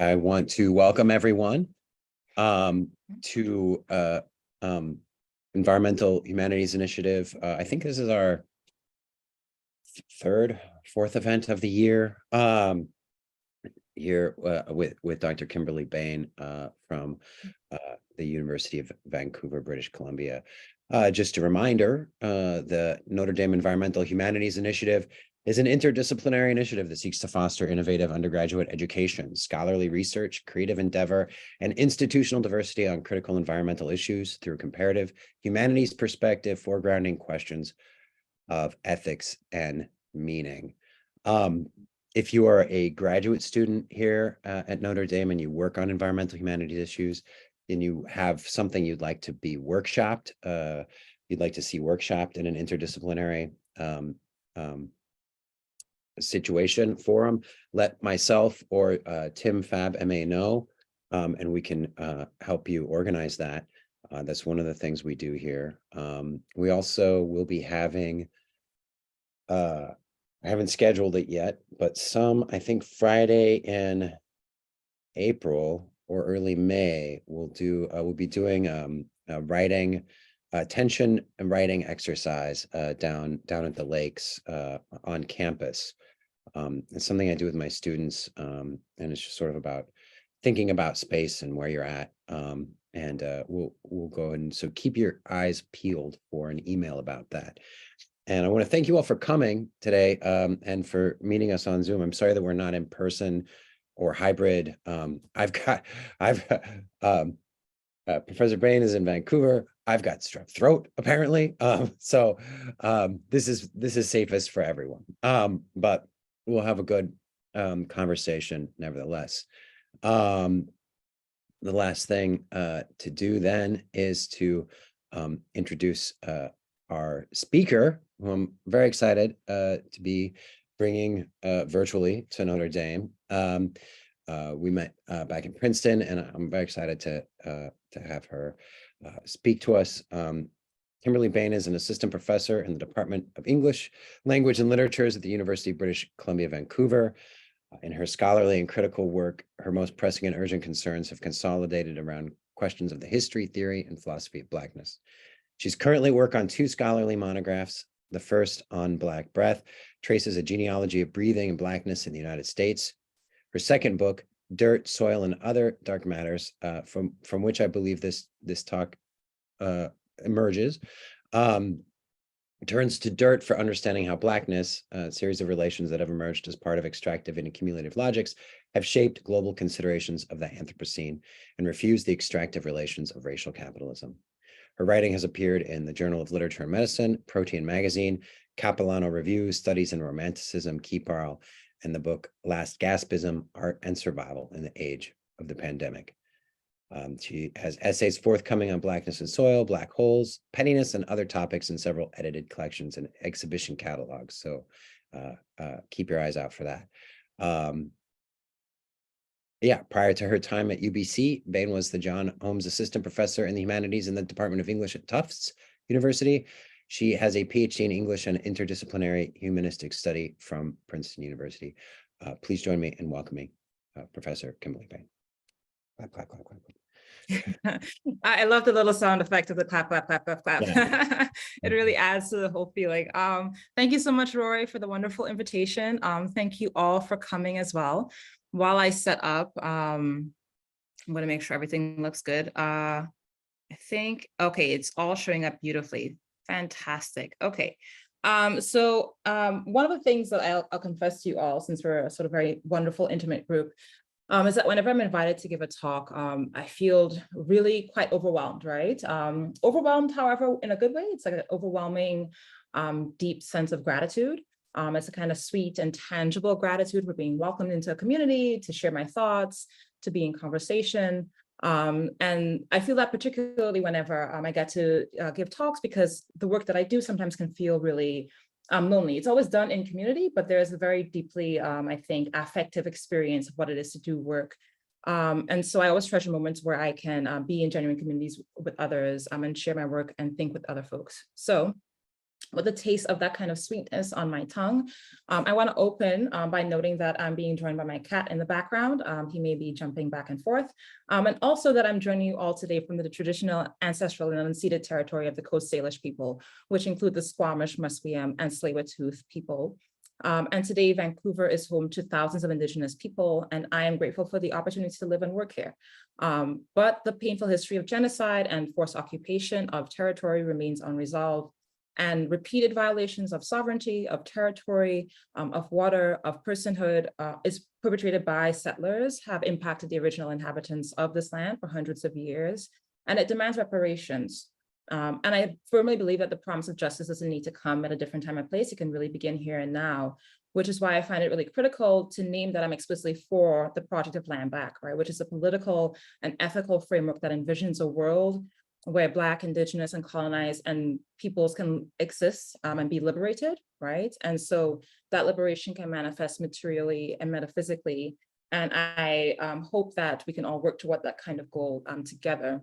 I want to welcome everyone to Environmental Humanities Initiative. I think this is our fourth event of the year. Here with Dr. Kimberly Bain from the University of Vancouver, British Columbia. Just a reminder, the Notre Dame Environmental Humanities Initiative is an interdisciplinary initiative that seeks to foster innovative undergraduate education, scholarly research, creative endeavor, and institutional diversity on critical environmental issues through comparative humanities perspective, foregrounding questions of ethics and meaning. If you are a graduate student here at Notre Dame and you work on environmental humanities issues, and you have something you'd like to be workshopped, you'd like to see workshopped in an interdisciplinary situation forum, let myself or Tim Fab MA know, and we can help you organize that. That's one of the things we do here. We also will be having, I haven't scheduled it yet, but I think Friday in April or early May, we'll be doing writing, tension and writing exercise down at the lakes on campus. It's something I do with my students, and it's just sort of about thinking about space and where you're at. And we'll go and so keep your eyes peeled for an email about that. And I want to thank you all for coming today and for meeting us on Zoom. I'm sorry that we're not in person or hybrid. Professor Bain is in Vancouver. I've got strep throat apparently. So this is safest for everyone. But we'll have a good conversation nevertheless. The last thing to do then is to introduce our speaker, who I'm very excited to be bringing virtually to Notre Dame. We met back in Princeton, and I'm very excited to have her speak to us. Kimberly Bain is an assistant professor in the Department of English, Language and Literatures at the University of British Columbia, Vancouver. In her scholarly and critical work, her most pressing and urgent concerns have consolidated around questions of the history, theory, and philosophy of Blackness. She's currently working on 2 scholarly monographs. The first, On Black Breath, traces a genealogy of breathing and Blackness in the United States. Her second book, Dirt, Soil, and Other Dark Matters, from which I believe this talk emerges, turns to dirt for understanding how Blackness, a series of relations that have emerged as part of extractive and accumulative logics, have shaped global considerations of the Anthropocene and refused the extractive relations of racial capitalism. Her writing has appeared in the Journal of Literature and Medicine, Protein Magazine, Capilano Review, Studies in Romanticism, Keeparl, and the book Last Gaspism, Art and Survival in the Age of the Pandemic. She has essays forthcoming on Blackness and Soil, Black Holes, Pettiness, and other topics in several edited collections and exhibition catalogs. So keep your eyes out for that. Prior to her time at UBC, Bain was the John Holmes Assistant Professor in the Humanities in the Department of English at Tufts University. She has a PhD in English and Interdisciplinary Humanistic Study from Princeton University. Please join me in welcoming Professor Kimberly Bain. Clap, clap, clap, clap. I love the little sound effect of the clap, clap, clap, clap, clap. Yeah. It really adds to the whole feeling. Thank you so much, Rory, for the wonderful invitation. Thank you all for coming as well. While I set up, I'm going to make sure everything looks good. I think, okay, it's all showing up beautifully. Fantastic. Okay. So one of the things that I'll confess to you all, since we're a sort of very wonderful, intimate group, is that whenever I'm invited to give a talk, I feel really quite overwhelmed, right? Overwhelmed, however, in a good way. It's like an overwhelming, deep sense of gratitude. It's a kind of sweet and tangible gratitude for being welcomed into a community, to share my thoughts, to be in conversation. And I feel that particularly whenever I get to give talks, because the work that I do sometimes can feel really lonely. It's always done in community, but there's a very deeply, I think, affective experience of what it is to do work. And so I always treasure moments where I can be in genuine communities with others and share my work and think with other folks. So with a taste of that kind of sweetness on my tongue. I want to open by noting that I'm being joined by my cat in the background. He may be jumping back and forth. And also that I'm joining you all today from the traditional, ancestral, and unceded territory of the Coast Salish people, which include the Squamish, Musqueam, and Tsleil-Waututh people. And today, Vancouver is home to thousands of Indigenous people, and I am grateful for the opportunity to live and work here. But the painful history of genocide and forced occupation of territory remains unresolved, and repeated violations of sovereignty, of territory, of water, of personhood is perpetrated by settlers, have impacted the original inhabitants of this land for hundreds of years, and it demands reparations. And I firmly believe that the promise of justice doesn't need to come at a different time and place. It can really begin here and now, which is why I find it really critical to name that I'm explicitly for the project of Land Back, right, which is a political and ethical framework that envisions a world where Black, Indigenous, and colonized and peoples can exist and be liberated, right? And so that liberation can manifest materially and metaphysically. And I hope that we can all work toward that kind of goal together.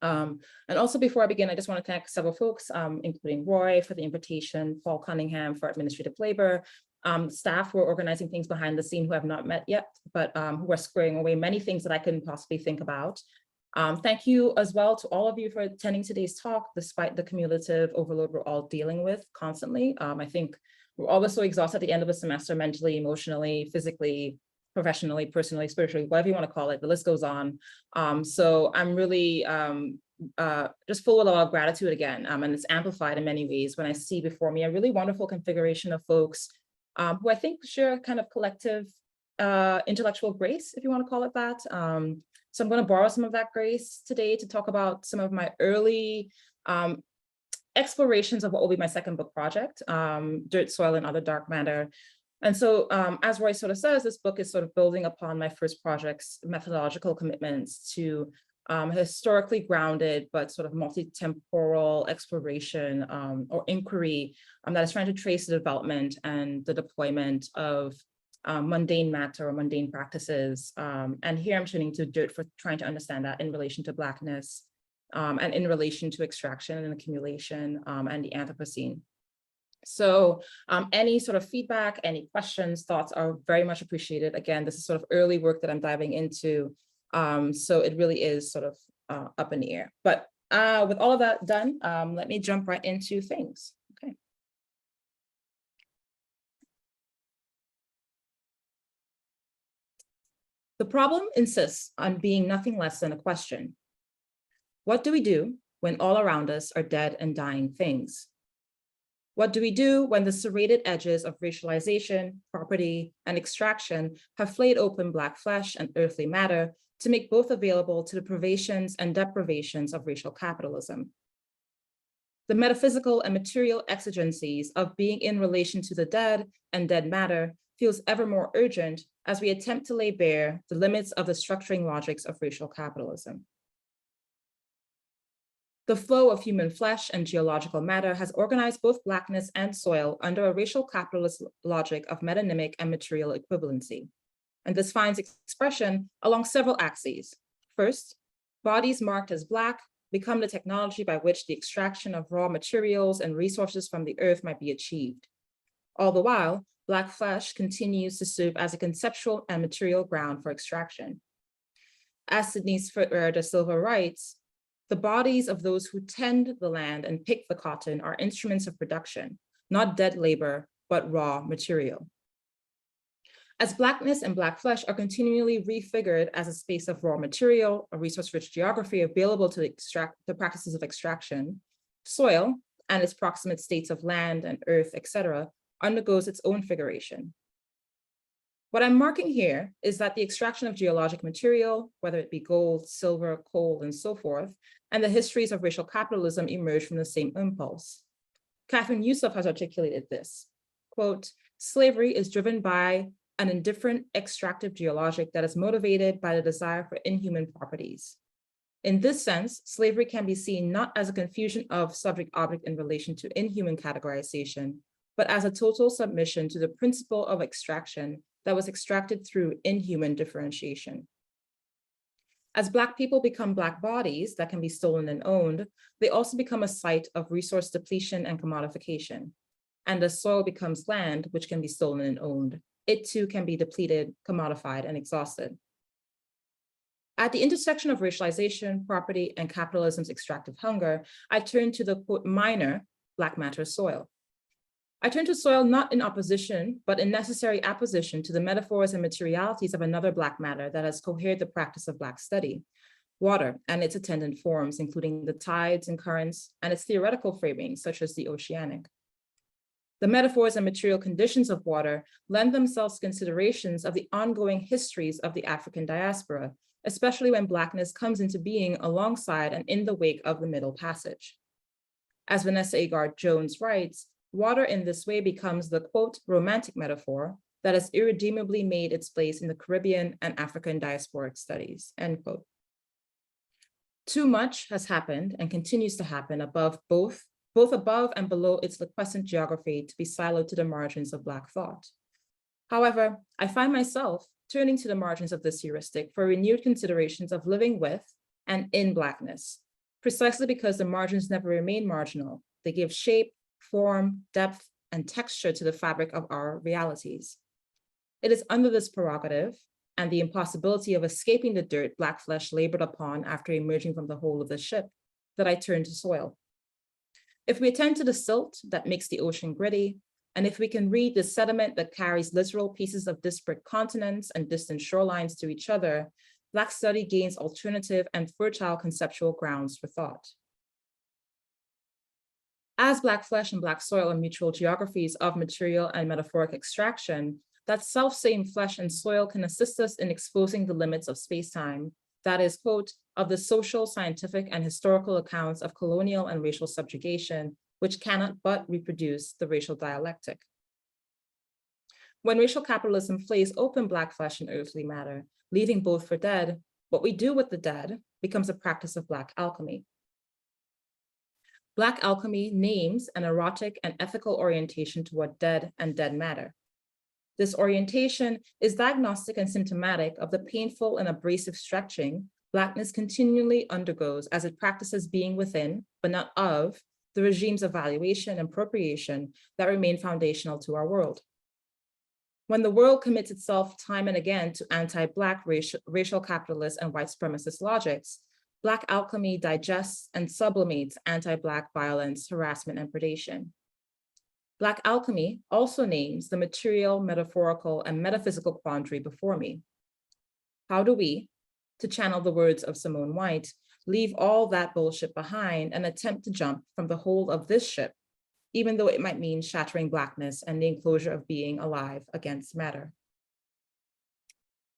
And also before I begin, I just want to thank several folks, including Roy for the invitation, Paul Cunningham for administrative labor, staff who are organizing things behind the scene who have not met yet, but who are squaring away many things that I couldn't possibly think about. Thank you as well to all of you for attending today's talk, despite the cumulative overload we're all dealing with constantly. I think we're always so exhausted at the end of a semester, mentally, emotionally, physically, professionally, personally, spiritually, whatever you want to call it, the list goes on. So I'm really just full of a lot of gratitude again, and it's amplified in many ways when I see before me a really wonderful configuration of folks who I think share a kind of collective intellectual grace, if you want to call it that. So I'm going to borrow some of that grace today to talk about some of my early explorations of what will be my second book project, Dirt, Soil, and Other Dark Matter. And so as Roy sort of says, this book is sort of building upon my first project's methodological commitments to historically grounded, but sort of multi-temporal exploration or inquiry that is trying to trace the development and the deployment of mundane matter or mundane practices. And here I'm turning to dirt for trying to understand that in relation to Blackness and in relation to extraction and accumulation and the Anthropocene. So any sort of feedback, any questions, thoughts are very much appreciated. Again, this is sort of early work that I'm diving into. So it really is sort of up in the air. But with all of that done, let me jump right into things. Okay. The problem insists on being nothing less than a question. What do we do when all around us are dead and dying things? What do we do when the serrated edges of racialization, property, and extraction have flayed open Black flesh and earthly matter to make both available to the privations and deprivations of racial capitalism? The metaphysical and material exigencies of being in relation to the dead and dead matter feels ever more urgent as we attempt to lay bare the limits of the structuring logics of racial capitalism. The flow of human flesh and geological matter has organized both Blackness and soil under a racial capitalist logic of metonymic and material equivalency. And this finds expression along several axes. First, bodies marked as Black become the technology by which the extraction of raw materials and resources from the earth might be achieved. All the while, Black flesh continues to serve as a conceptual and material ground for extraction. As Sydney's Ferreira da Silva writes, the bodies of those who tend the land and pick the cotton are instruments of production, not dead labor, but raw material. As Blackness and Black flesh are continually refigured as a space of raw material, a resource-rich geography available to the practices of extraction, soil and its proximate states of land and earth, etc., undergoes its own figuration. What I'm marking here is that the extraction of geologic material, whether it be gold, silver, coal, and so forth, and the histories of racial capitalism emerge from the same impulse. Catherine Yusuf has articulated this, quote, slavery is driven by an indifferent extractive geologic that is motivated by the desire for inhuman properties. In this sense, slavery can be seen not as a confusion of subject-object in relation to inhuman categorization, but as a total submission to the principle of extraction that was extracted through inhuman differentiation. As Black people become Black bodies that can be stolen and owned, they also become a site of resource depletion and commodification. And as soil becomes land, which can be stolen and owned, it too can be depleted, commodified, and exhausted. At the intersection of racialization, property, and capitalism's extractive hunger, I turn to the quote, minor Black matter soil. I turn to soil not in opposition, but in necessary apposition to the metaphors and materialities of another Black matter that has cohered the practice of Black study, water and its attendant forms, including the tides and currents, and its theoretical framing, such as the oceanic. The metaphors and material conditions of water lend themselves to considerations of the ongoing histories of the African diaspora, especially when Blackness comes into being alongside and in the wake of the Middle Passage. As Vanessa Agard Jones writes, water in this way becomes the quote, romantic metaphor that has irredeemably made its place in the Caribbean and African diasporic studies, end quote. Too much has happened and continues to happen both above and below its liquescent geography to be siloed to the margins of Black thought. However, I find myself turning to the margins of this heuristic for renewed considerations of living with and in Blackness, precisely because the margins never remain marginal. They give shape, form, depth, and texture to the fabric of our realities. It is under this prerogative and the impossibility of escaping the dirt Black flesh labored upon after emerging from the hold of the ship that I turn to soil. If we attend to the silt that makes the ocean gritty, and if we can read the sediment that carries literal pieces of disparate continents and distant shorelines to each other, Black study gains alternative and fertile conceptual grounds for thought. As Black flesh and Black soil are mutual geographies of material and metaphoric extraction, that self-same flesh and soil can assist us in exposing the limits of space-time, that is, quote, of the social, scientific, and historical accounts of colonial and racial subjugation, which cannot but reproduce the racial dialectic. When racial capitalism flays open Black flesh and earthly matter, leaving both for dead, what we do with the dead becomes a practice of Black alchemy. Black alchemy names an erotic and ethical orientation toward dead and dead matter. This orientation is diagnostic and symptomatic of the painful and abrasive stretching Blackness continually undergoes as it practices being within, but not of, the regimes of valuation and appropriation that remain foundational to our world. When the world commits itself time and again to anti-Black racial capitalist and white supremacist logics, Black alchemy digests and sublimates anti-Black violence, harassment, and predation. Black alchemy also names the material, metaphorical, and metaphysical quandary before me. How do we, to channel the words of Simone White, leave all that bullshit behind and attempt to jump from the hold of this ship, even though it might mean shattering Blackness and the enclosure of being alive against matter?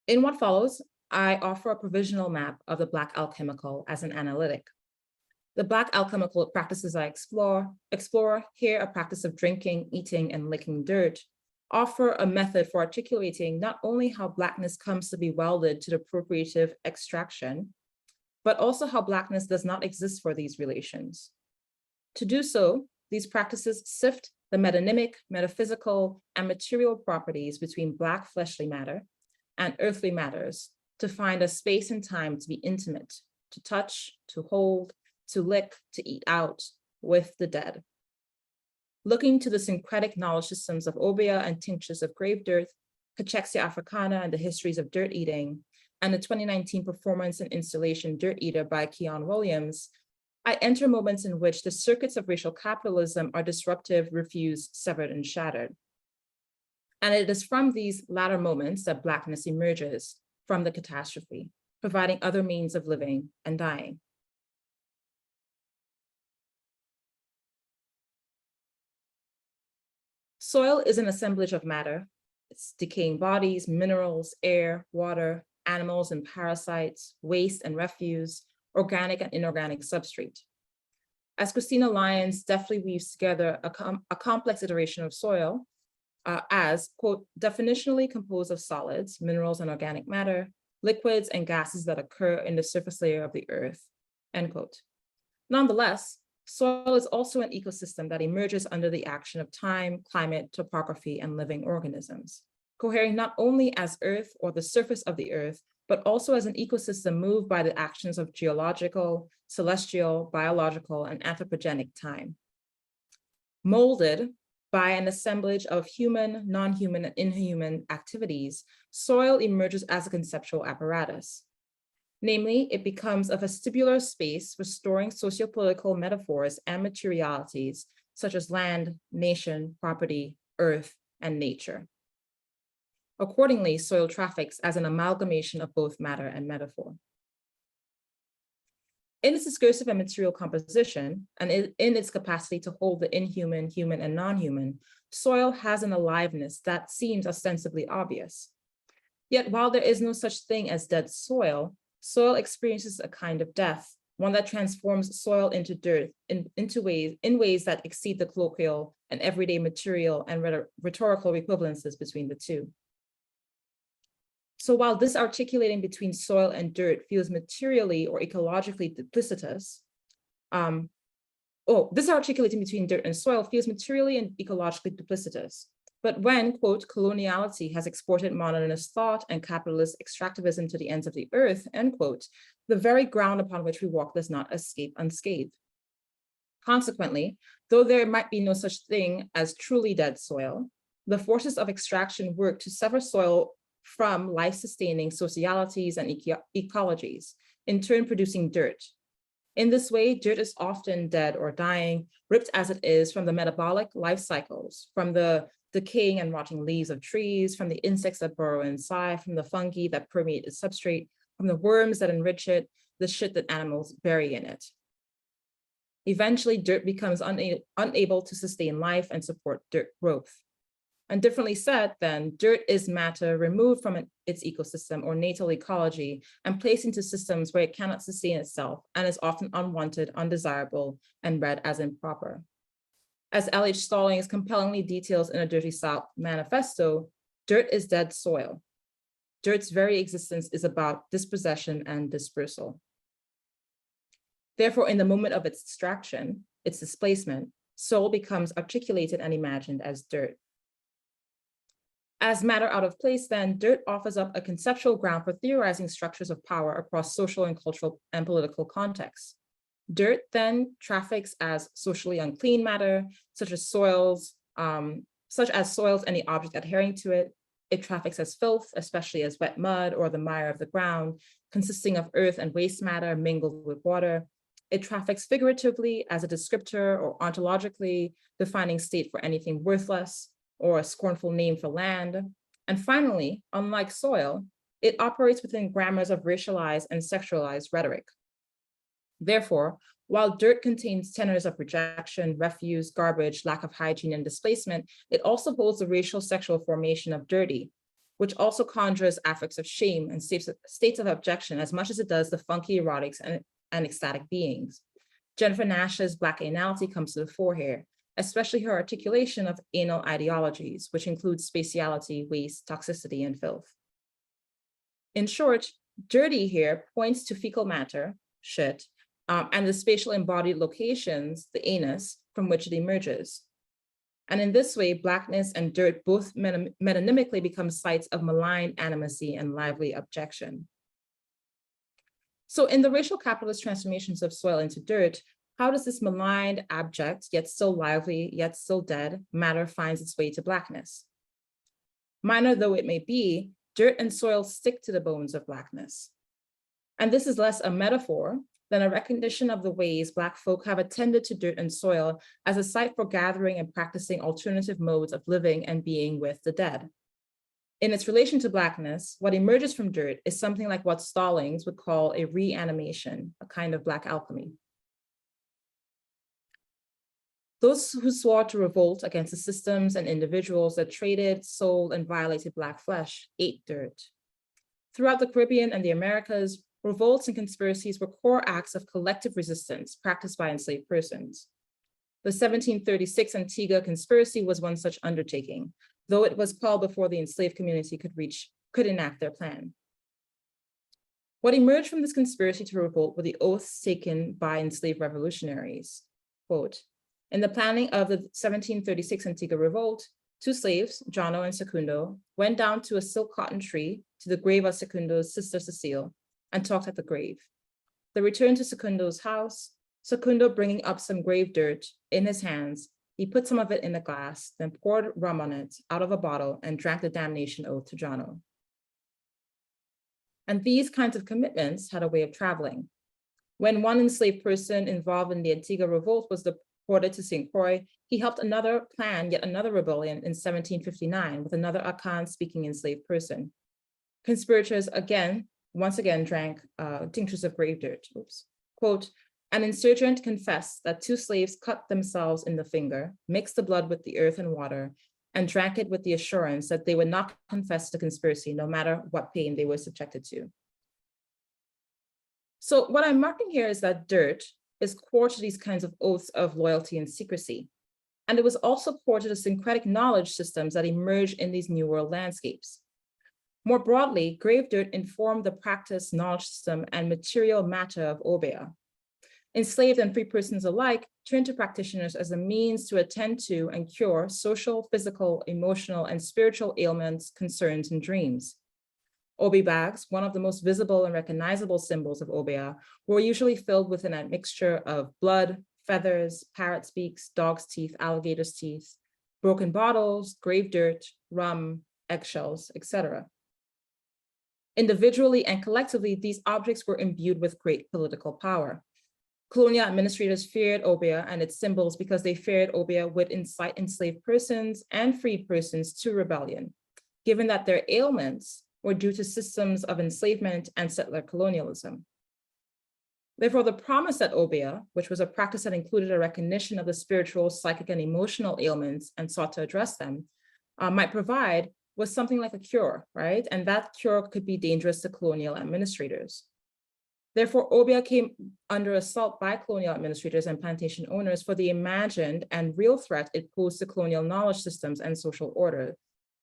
In what follows, I offer a provisional map of the Black alchemical as an analytic. The Black alchemical practices I explore here a practice of drinking, eating, and licking dirt, offer a method for articulating not only how Blackness comes to be welded to the appropriative extraction, but also how Blackness does not exist for these relations. To do so, these practices sift the metonymic, metaphysical, and material properties between Black fleshly matter and earthly matters to find a space and time to be intimate, to touch, to hold, to lick, to eat out with the dead. Looking to the syncretic knowledge systems of Obeah and tinctures of grave dirt, Cachexia Africana and the histories of dirt eating, and the 2019 performance and installation Dirt Eater by Kiyan Williams, I enter moments in which the circuits of racial capitalism are disruptive, refused, severed, and shattered. And it is from these latter moments that Blackness emerges from the catastrophe, providing other means of living and dying. Soil is an assemblage of matter. It's decaying bodies, minerals, air, water, animals and parasites, waste and refuse, organic and inorganic substrate. As Christina Lyons deftly weaves together a complex iteration of soil as, quote, definitionally composed of solids, minerals and organic matter, liquids and gases that occur in the surface layer of the earth, end quote. Nonetheless, soil is also an ecosystem that emerges under the action of time, climate, topography, and living organisms, cohering not only as earth or the surface of the earth, but also as an ecosystem moved by the actions of geological, celestial, biological, and anthropogenic time. Molded by an assemblage of human, non-human, and inhuman activities, soil emerges as a conceptual apparatus. Namely, it becomes a vestibular space restoring sociopolitical metaphors and materialities such as land, nation, property, earth, and nature. Accordingly, soil traffics as an amalgamation of both matter and metaphor. In its discursive and material composition, and in its capacity to hold the inhuman, human, and non-human, soil has an aliveness that seems ostensibly obvious. Yet while there is no such thing as dead soil, soil experiences a kind of death, one that transforms soil into dirt in ways that exceed the colloquial and everyday material and rhetorical equivalences between the two. So while this articulating between soil and dirt feels materially or ecologically duplicitous, this articulating between dirt and soil feels materially and ecologically duplicitous. But when, quote, coloniality has exported modernist thought and capitalist extractivism to the ends of the earth, end quote, the very ground upon which we walk does not escape unscathed. Consequently, though there might be no such thing as truly dead soil, the forces of extraction work to sever soil from life-sustaining socialities and ecologies, in turn producing dirt. In this way, dirt is often dead or dying, ripped as it is from the metabolic life cycles, from the decaying and rotting leaves of trees, from the insects that burrow inside, from the fungi that permeate its substrate, from the worms that enrich it, the shit that animals bury in it. Eventually, dirt becomes unable to sustain life and support dirt growth. And differently said, then, dirt is matter removed from its ecosystem or natal ecology and placed into systems where it cannot sustain itself and is often unwanted, undesirable, and read as improper. As L.H. Stallings compellingly details in A Dirty South Manifesto, dirt is dead soil. Dirt's very existence is about dispossession and dispersal. Therefore, in the moment of its extraction, its displacement, soul becomes articulated and imagined as dirt. As matter out of place, then, dirt offers up a conceptual ground for theorizing structures of power across social and cultural and political contexts. Dirt then traffics as socially unclean matter, such as soils, any object adhering to it. It traffics as filth, especially as wet mud or the mire of the ground, consisting of earth and waste matter mingled with water. It traffics figuratively as a descriptor or ontologically defining state for anything worthless, or a scornful name for land. And finally, unlike soil, it operates within grammars of racialized and sexualized rhetoric. Therefore, while dirt contains tenors of rejection, refuse, garbage, lack of hygiene, and displacement, it also holds the racial sexual formation of dirty, which also conjures affects of shame and states of objection as much as it does the funky erotics and ecstatic beings. Jennifer Nash's Black anality comes to the fore here, especially her articulation of anal ideologies, which includes spatiality, waste, toxicity, and filth. In short, dirty here points to fecal matter, shit, and the spatial embodied locations, the anus, from which it emerges. And in this way, Blackness and dirt both metonymically become sites of malign animacy and lively objection. So in the racial capitalist transformations of soil into dirt, how does this maligned, abject, yet still lively, yet still dead, matter finds its way to Blackness? Minor though it may be, dirt and soil stick to the bones of Blackness. And this is less a metaphor than a recognition of the ways Black folk have attended to dirt and soil as a site for gathering and practicing alternative modes of living and being with the dead. In its relation to Blackness, what emerges from dirt is something like what Stallings would call a reanimation, a kind of Black alchemy. Those who swore to revolt against the systems and individuals that traded, sold, and violated Black flesh ate dirt. Throughout the Caribbean and the Americas, revolts and conspiracies were core acts of collective resistance practiced by enslaved persons. The 1736 Antigua conspiracy was one such undertaking, though it was called before the enslaved community could enact their plan. What emerged from this conspiracy to revolt were the oaths taken by enslaved revolutionaries. Quote, in the planning of the 1736 Antigua revolt, Two slaves, Jono and Secundo, went down to a silk cotton tree to the grave of Secundo's sister Cecile and talked at the grave. They returned to Secundo's house, Secundo bringing up some grave dirt in his hands. He put some of it in a glass, then poured rum on it out of a bottle and drank the damnation oath to Jono. And these kinds of commitments had a way of traveling. When one enslaved person involved in the Antigua revolt was deported to St. Croix, he helped another plan yet another rebellion in 1759 with another Akan-speaking enslaved person. Conspirators once again drank tinctures of grave dirt. Oops. Quote, an insurgent confessed that two slaves cut themselves in the finger, mixed the blood with the earth and water, and drank it with the assurance that they would not confess the conspiracy, no matter what pain they were subjected to. So what I'm marking here is that dirt is core to these kinds of oaths of loyalty and secrecy. And it was also core to the syncretic knowledge systems that emerged in these New World landscapes. More broadly, grave dirt informed the practice, knowledge system, and material matter of Obeah. Enslaved and free persons alike turned to practitioners as a means to attend to and cure social, physical, emotional, and spiritual ailments, concerns, and dreams. Obeah bags, one of the most visible and recognizable symbols of Obeah, were usually filled with an admixture of blood, feathers, parrot's beaks, dog's teeth, alligator's teeth, broken bottles, grave dirt, rum, eggshells, etc. Individually and collectively, these objects were imbued with great political power. Colonial administrators feared Obeah and its symbols because they feared Obeah would incite enslaved persons and freed persons to rebellion, given that their ailments were due to systems of enslavement and settler colonialism. Therefore, the promise that Obeah, which was a practice that included a recognition of the spiritual, psychic, and emotional ailments and sought to address them, might provide was something like a cure, right? And that cure could be dangerous to colonial administrators. Therefore, Obeah came under assault by colonial administrators and plantation owners for the imagined and real threat it posed to colonial knowledge systems and social order.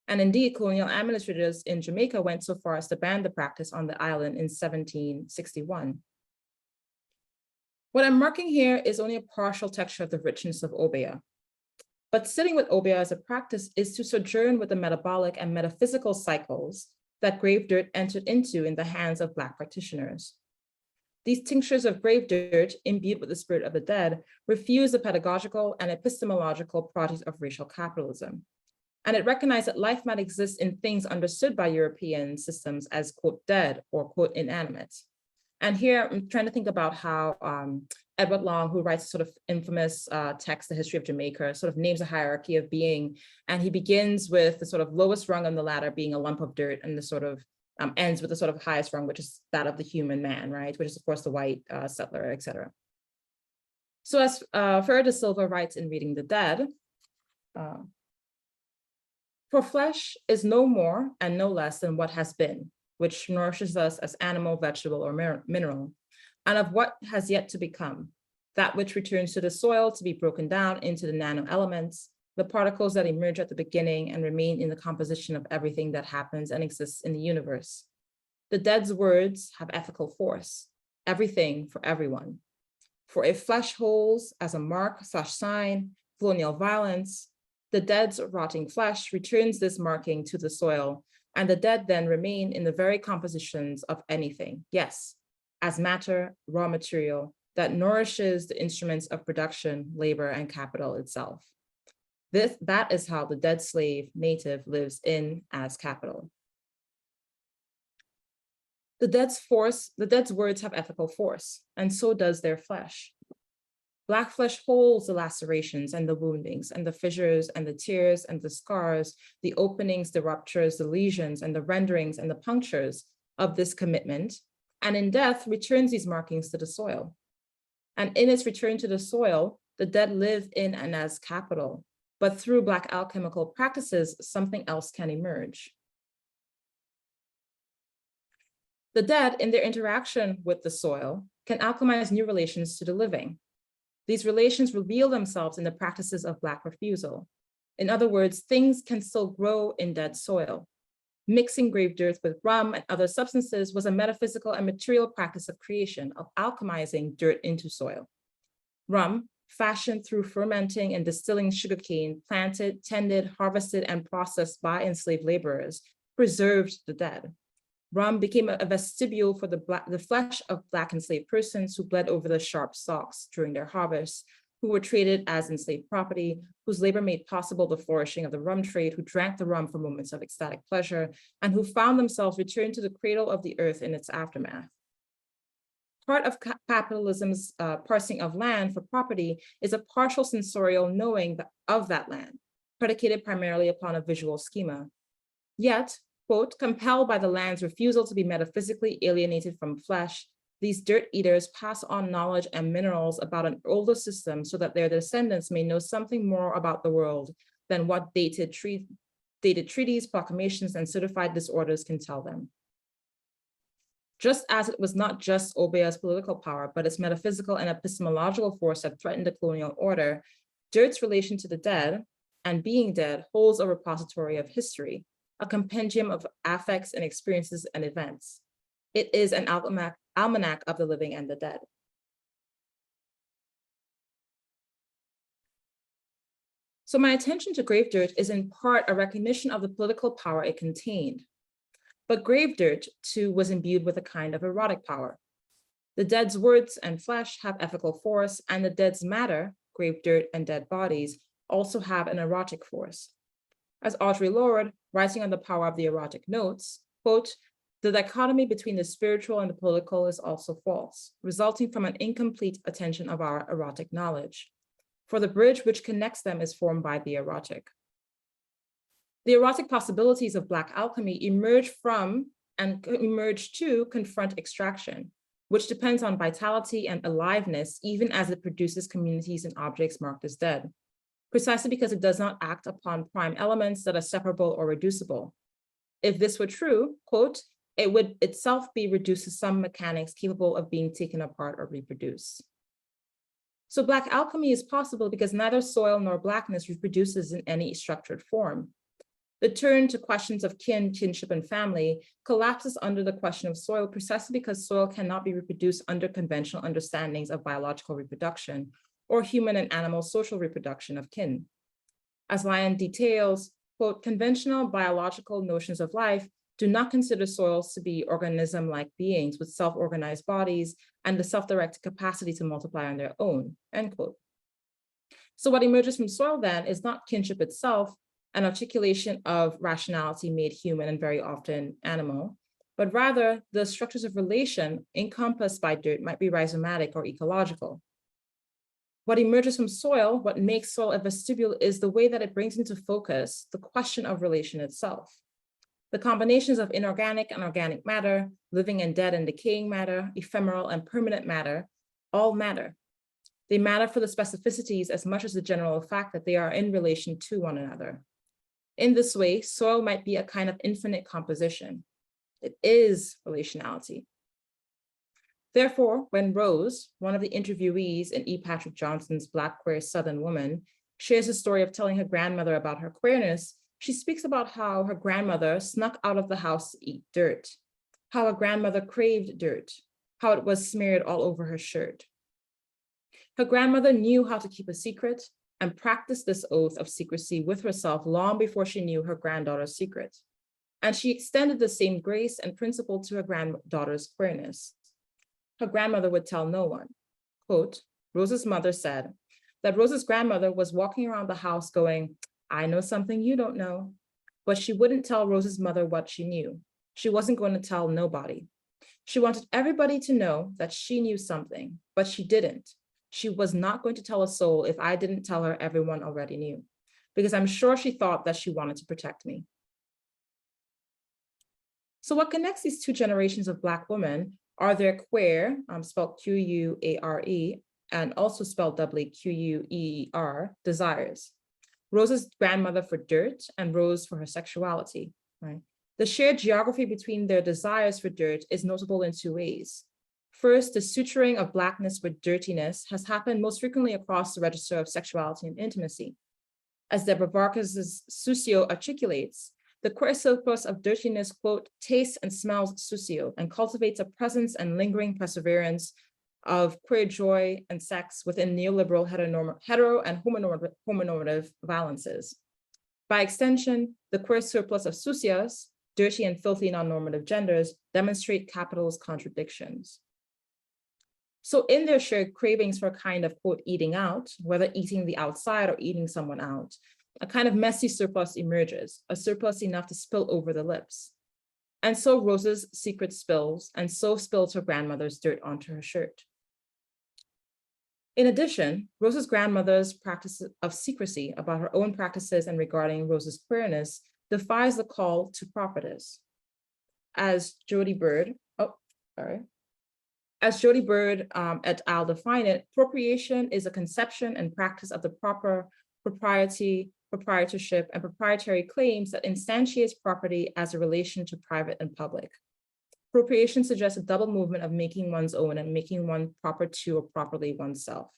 And indeed, colonial administrators in Jamaica went so far as to ban the practice on the island in 1761. What I'm marking here is only a partial texture of the richness of Obeah. But sitting with Obeah as a practice is to sojourn with the metabolic and metaphysical cycles that grave dirt entered into in the hands of Black practitioners. These tinctures of grave dirt, imbued with the spirit of the dead, refuse the pedagogical and epistemological project of racial capitalism. And it recognized that life might exist in things understood by European systems as, quote, dead or, quote, inanimate. And here I'm trying to think about how Edward Long, who writes a sort of infamous text, The History of Jamaica, sort of names a hierarchy of being. And he begins with the sort of lowest rung on the ladder being a lump of dirt, and the sort of ends with the sort of highest rung, which is that of the human man, right? Which is, of course, the white settler, et cetera. So as Ferrer da Silva writes in Reading the Dead, for flesh is no more and no less than what has been, which nourishes us as animal, vegetable, or mineral, and of what has yet to become, that which returns to the soil to be broken down into the nano elements, the particles that emerge at the beginning and remain in the composition of everything that happens and exists in the universe. The dead's words have ethical force, everything for everyone. For if flesh holds as a mark/sign colonial violence, the dead's rotting flesh returns this marking to the soil, and the dead then remain in the very compositions of anything, yes, as matter, raw material that nourishes the instruments of production, labor, and capital itself. That is how the dead slave native lives in as capital. The dead's words have ethical force, and so does their flesh. Black flesh holds the lacerations and the woundings and the fissures and the tears and the scars, the openings, the ruptures, the lesions and the renderings and the punctures of this commitment, and in death returns these markings to the soil. And in its return to the soil, the dead live in and as capital, but through Black alchemical practices, something else can emerge. The dead, in their interaction with the soil, can alchemize new relations to the living. These relations reveal themselves in the practices of Black refusal. In other words, things can still grow in dead soil. Mixing grave dirt with rum and other substances was a metaphysical and material practice of creation, of alchemizing dirt into soil. Rum, fashioned through fermenting and distilling sugarcane, planted, tended, harvested, and processed by enslaved laborers, preserved the dead. Rum became a vestibule for the flesh of Black enslaved persons who bled over the sharp stalks during their harvest, who were traded as enslaved property, whose labor made possible the flourishing of the rum trade, who drank the rum for moments of ecstatic pleasure, and who found themselves returned to the cradle of the earth in its aftermath. Part of capitalism's parsing of land for property is a partial sensorial knowing of that land, predicated primarily upon a visual schema. Yet, quote, compelled by the land's refusal to be metaphysically alienated from flesh, these dirt eaters pass on knowledge and minerals about an older system so that their descendants may know something more about the world than what dated treaties, proclamations, and certified disorders can tell them. Just as it was not just Obeah's political power, but its metaphysical and epistemological force that threatened the colonial order, dirt's relation to the dead and being dead holds a repository of history, a compendium of affects and experiences and events. It is an almanac of the living and the dead. So my attention to grave dirt is in part a recognition of the political power it contained. But grave dirt, too, was imbued with a kind of erotic power. The dead's words and flesh have ethical force, and the dead's matter, grave dirt and dead bodies, also have an erotic force. As Audre Lorde, writing on the power of the erotic, notes, quote, the dichotomy between the spiritual and the political is also false, resulting from an incomplete attention of our erotic knowledge. For the bridge which connects them is formed by the erotic. The erotic possibilities of Black alchemy emerge from and emerge to confront extraction, which depends on vitality and aliveness, even as it produces communities and objects marked as dead, precisely because it does not act upon prime elements that are separable or reducible. If this were true, quote, it would itself be reduced to some mechanics capable of being taken apart or reproduced. So Black alchemy is possible because neither soil nor Blackness reproduces in any structured form. The turn to questions of kin, kinship, and family collapses under the question of soil precisely because soil cannot be reproduced under conventional understandings of biological reproduction or human and animal social reproduction of kin. As Lyon details, quote, conventional biological notions of life do not consider soils to be organism-like beings with self-organized bodies and the self-directed capacity to multiply on their own, end quote. So what emerges from soil then is not kinship itself, an articulation of rationality made human and very often animal, but rather the structures of relation encompassed by dirt might be rhizomatic or ecological. What emerges from soil, what makes soil a vestibule, is the way that it brings into focus the question of relation itself. The combinations of inorganic and organic matter, living and dead and decaying matter, ephemeral and permanent matter, all matter. They matter for the specificities as much as the general fact that they are in relation to one another. In this way, soil might be a kind of infinite composition. It is relationality. Therefore, when Rose, one of the interviewees in E. Patrick Johnson's Black Queer Southern Woman, shares a story of telling her grandmother about her queerness, she speaks about how her grandmother snuck out of the house to eat dirt, how her grandmother craved dirt, how it was smeared all over her shirt. Her grandmother knew how to keep a secret and practiced this oath of secrecy with herself long before she knew her granddaughter's secret. And she extended the same grace and principle to her granddaughter's queerness. Her grandmother would tell no one. Quote, Rose's mother said that Rose's grandmother was walking around the house going, I know something you don't know, but she wouldn't tell Rose's mother what she knew. She wasn't going to tell nobody. She wanted everybody to know that she knew something, but she didn't. She was not going to tell a soul if I didn't tell her everyone already knew, because I'm sure she thought that she wanted to protect me. So what connects these two generations of Black women are their queer, spelled Q-U-A-R-E, and also spelled doubly Q-U-E-E-R, desires. Rose's grandmother for dirt and Rose for her sexuality, right? The shared geography between their desires for dirt is notable in two ways. First, the suturing of Blackness with dirtiness has happened most frequently across the register of sexuality and intimacy. As Deborah Vargas's Sucio articulates, the queer surplus of dirtiness, quote, tastes and smells sucio and cultivates a presence and lingering perseverance of queer joy and sex within neoliberal hetero and homonormative valences. By extension, the queer surplus of sucias, dirty and filthy non-normative genders, demonstrate capital's contradictions. So in their shared cravings for a kind of, quote, eating out, whether eating the outside or eating someone out, a kind of messy surplus emerges, a surplus enough to spill over the lips. And so Rose's secret spills, and so spills her grandmother's dirt onto her shirt. In addition, Rose's grandmother's practice of secrecy about her own practices and regarding Rose's queerness defies the call to properness. As Jody Bird et al. Define it, appropriation is a conception and practice of the proper propriety, proprietorship, and proprietary claims that instantiates property as a relation to private and public. Appropriation suggests a double movement of making one's own and making one proper to or properly oneself.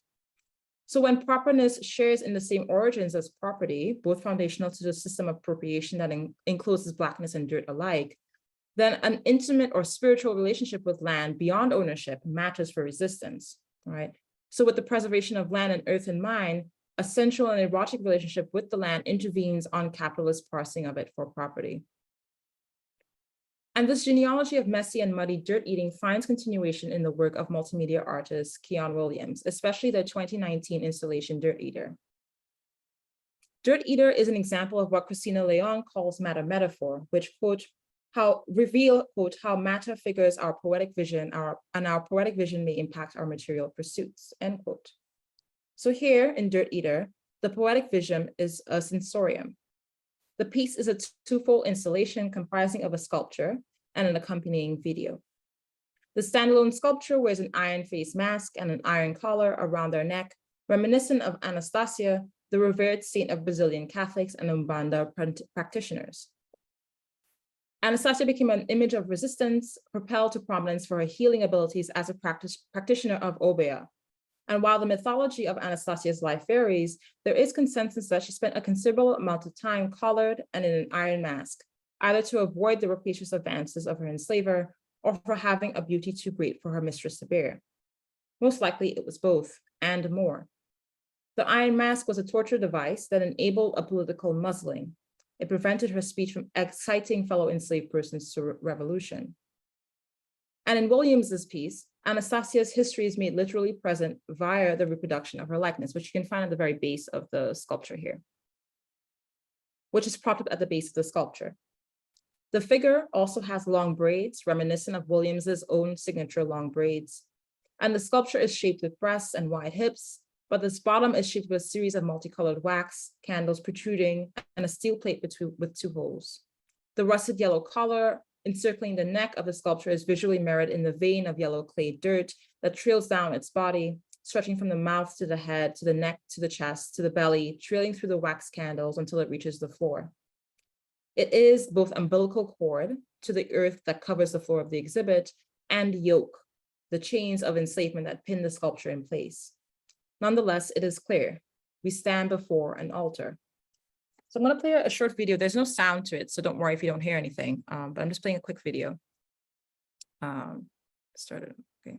So when properness shares in the same origins as property, both foundational to the system of appropriation that encloses Blackness and dirt alike, then an intimate or spiritual relationship with land beyond ownership matters for resistance, right? So with the preservation of land and earth in mind, a sensual and erotic relationship with the land intervenes on capitalist parsing of it for property. And this genealogy of messy and muddy dirt eating finds continuation in the work of multimedia artist Kiyan Williams, especially their 2019 installation Dirt Eater. Dirt Eater is an example of what Christina Leon calls meta-metaphor, which, quote, quote, how matter figures our poetic vision, and our poetic vision may impact our material pursuits, end quote. So here in Dirt Eater, the poetic vision is a sensorium. The piece is a twofold installation comprising of a sculpture and an accompanying video. The standalone sculpture wears an iron face mask and an iron collar around their neck, reminiscent of Anastasia, the revered saint of Brazilian Catholics and Umbanda practitioners. Anastasia became an image of resistance, propelled to prominence for her healing abilities as a practitioner of Obeah. And while the mythology of Anastasia's life varies, there is consensus that she spent a considerable amount of time collared and in an iron mask, either to avoid the rapacious advances of her enslaver or for having a beauty too great for her mistress to bear. Most likely it was both and more. The iron mask was a torture device that enabled a political muzzling. It prevented her speech from exciting fellow enslaved persons to revolution. And in Williams's piece, Anastasia's history is made literally present via the reproduction of her likeness, which you can find at the very base of the sculpture here, which is propped up at the base of the sculpture. The figure also has long braids, reminiscent of Williams's own signature long braids. And the sculpture is shaped with breasts and wide hips, but this bottom is shaped with a series of multicolored wax candles protruding and a steel plate with two holes. The rusted yellow collar encircling the neck of the sculpture is visually mirrored in the vein of yellow clay dirt that trails down its body, stretching from the mouth to the head, to the neck, to the chest, to the belly, trailing through the wax candles until it reaches the floor. It is both umbilical cord to the earth that covers the floor of the exhibit and yoke, the chains of enslavement that pin the sculpture in place. Nonetheless, it is clear, we stand before an altar. So I'm going to play a short video. There's no sound to it, so don't worry if you don't hear anything, but I'm just playing a quick video. Started, okay.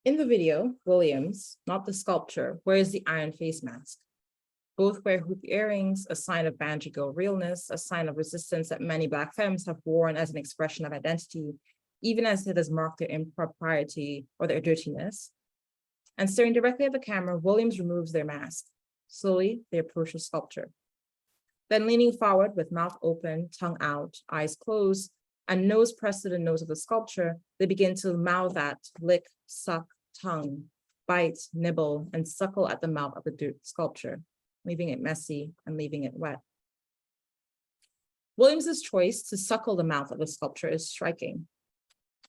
In the video, Williams, not the sculpture, wears the iron face mask. Both wear hoop earrings, a sign of banjigo realness, a sign of resistance that many Black femmes have worn as an expression of identity, even as it has marked their impropriety or their dirtiness. And staring directly at the camera, Williams removes their mask. Slowly, they approach the sculpture. Then leaning forward with mouth open, tongue out, eyes closed, and nose pressed to the nose of the sculpture, they begin to mouth at, lick, suck, tongue, bite, nibble, and suckle at the mouth of the dirt sculpture, leaving it messy and leaving it wet. Williams's choice to suckle the mouth of the sculpture is striking.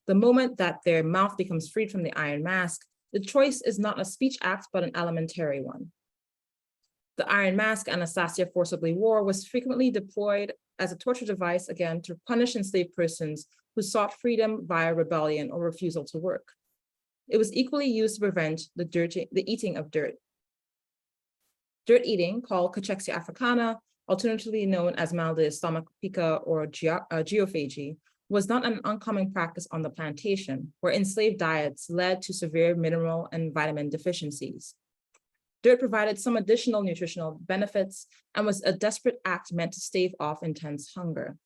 The moment that their mouth becomes freed from the iron mask, the choice is not a speech act, but an elementary one. The iron mask Anastasia forcibly wore was frequently deployed as a torture device, again, to punish enslaved persons who sought freedom via rebellion or refusal to work. It was equally used to prevent the eating of dirt. Dirt eating, called Cachexia Africana, alternatively known as mal de stomach pica or geophagy, was not an uncommon practice on the plantation, where enslaved diets led to severe mineral and vitamin deficiencies. Dirt provided some additional nutritional benefits and was a desperate act meant to stave off intense hunger.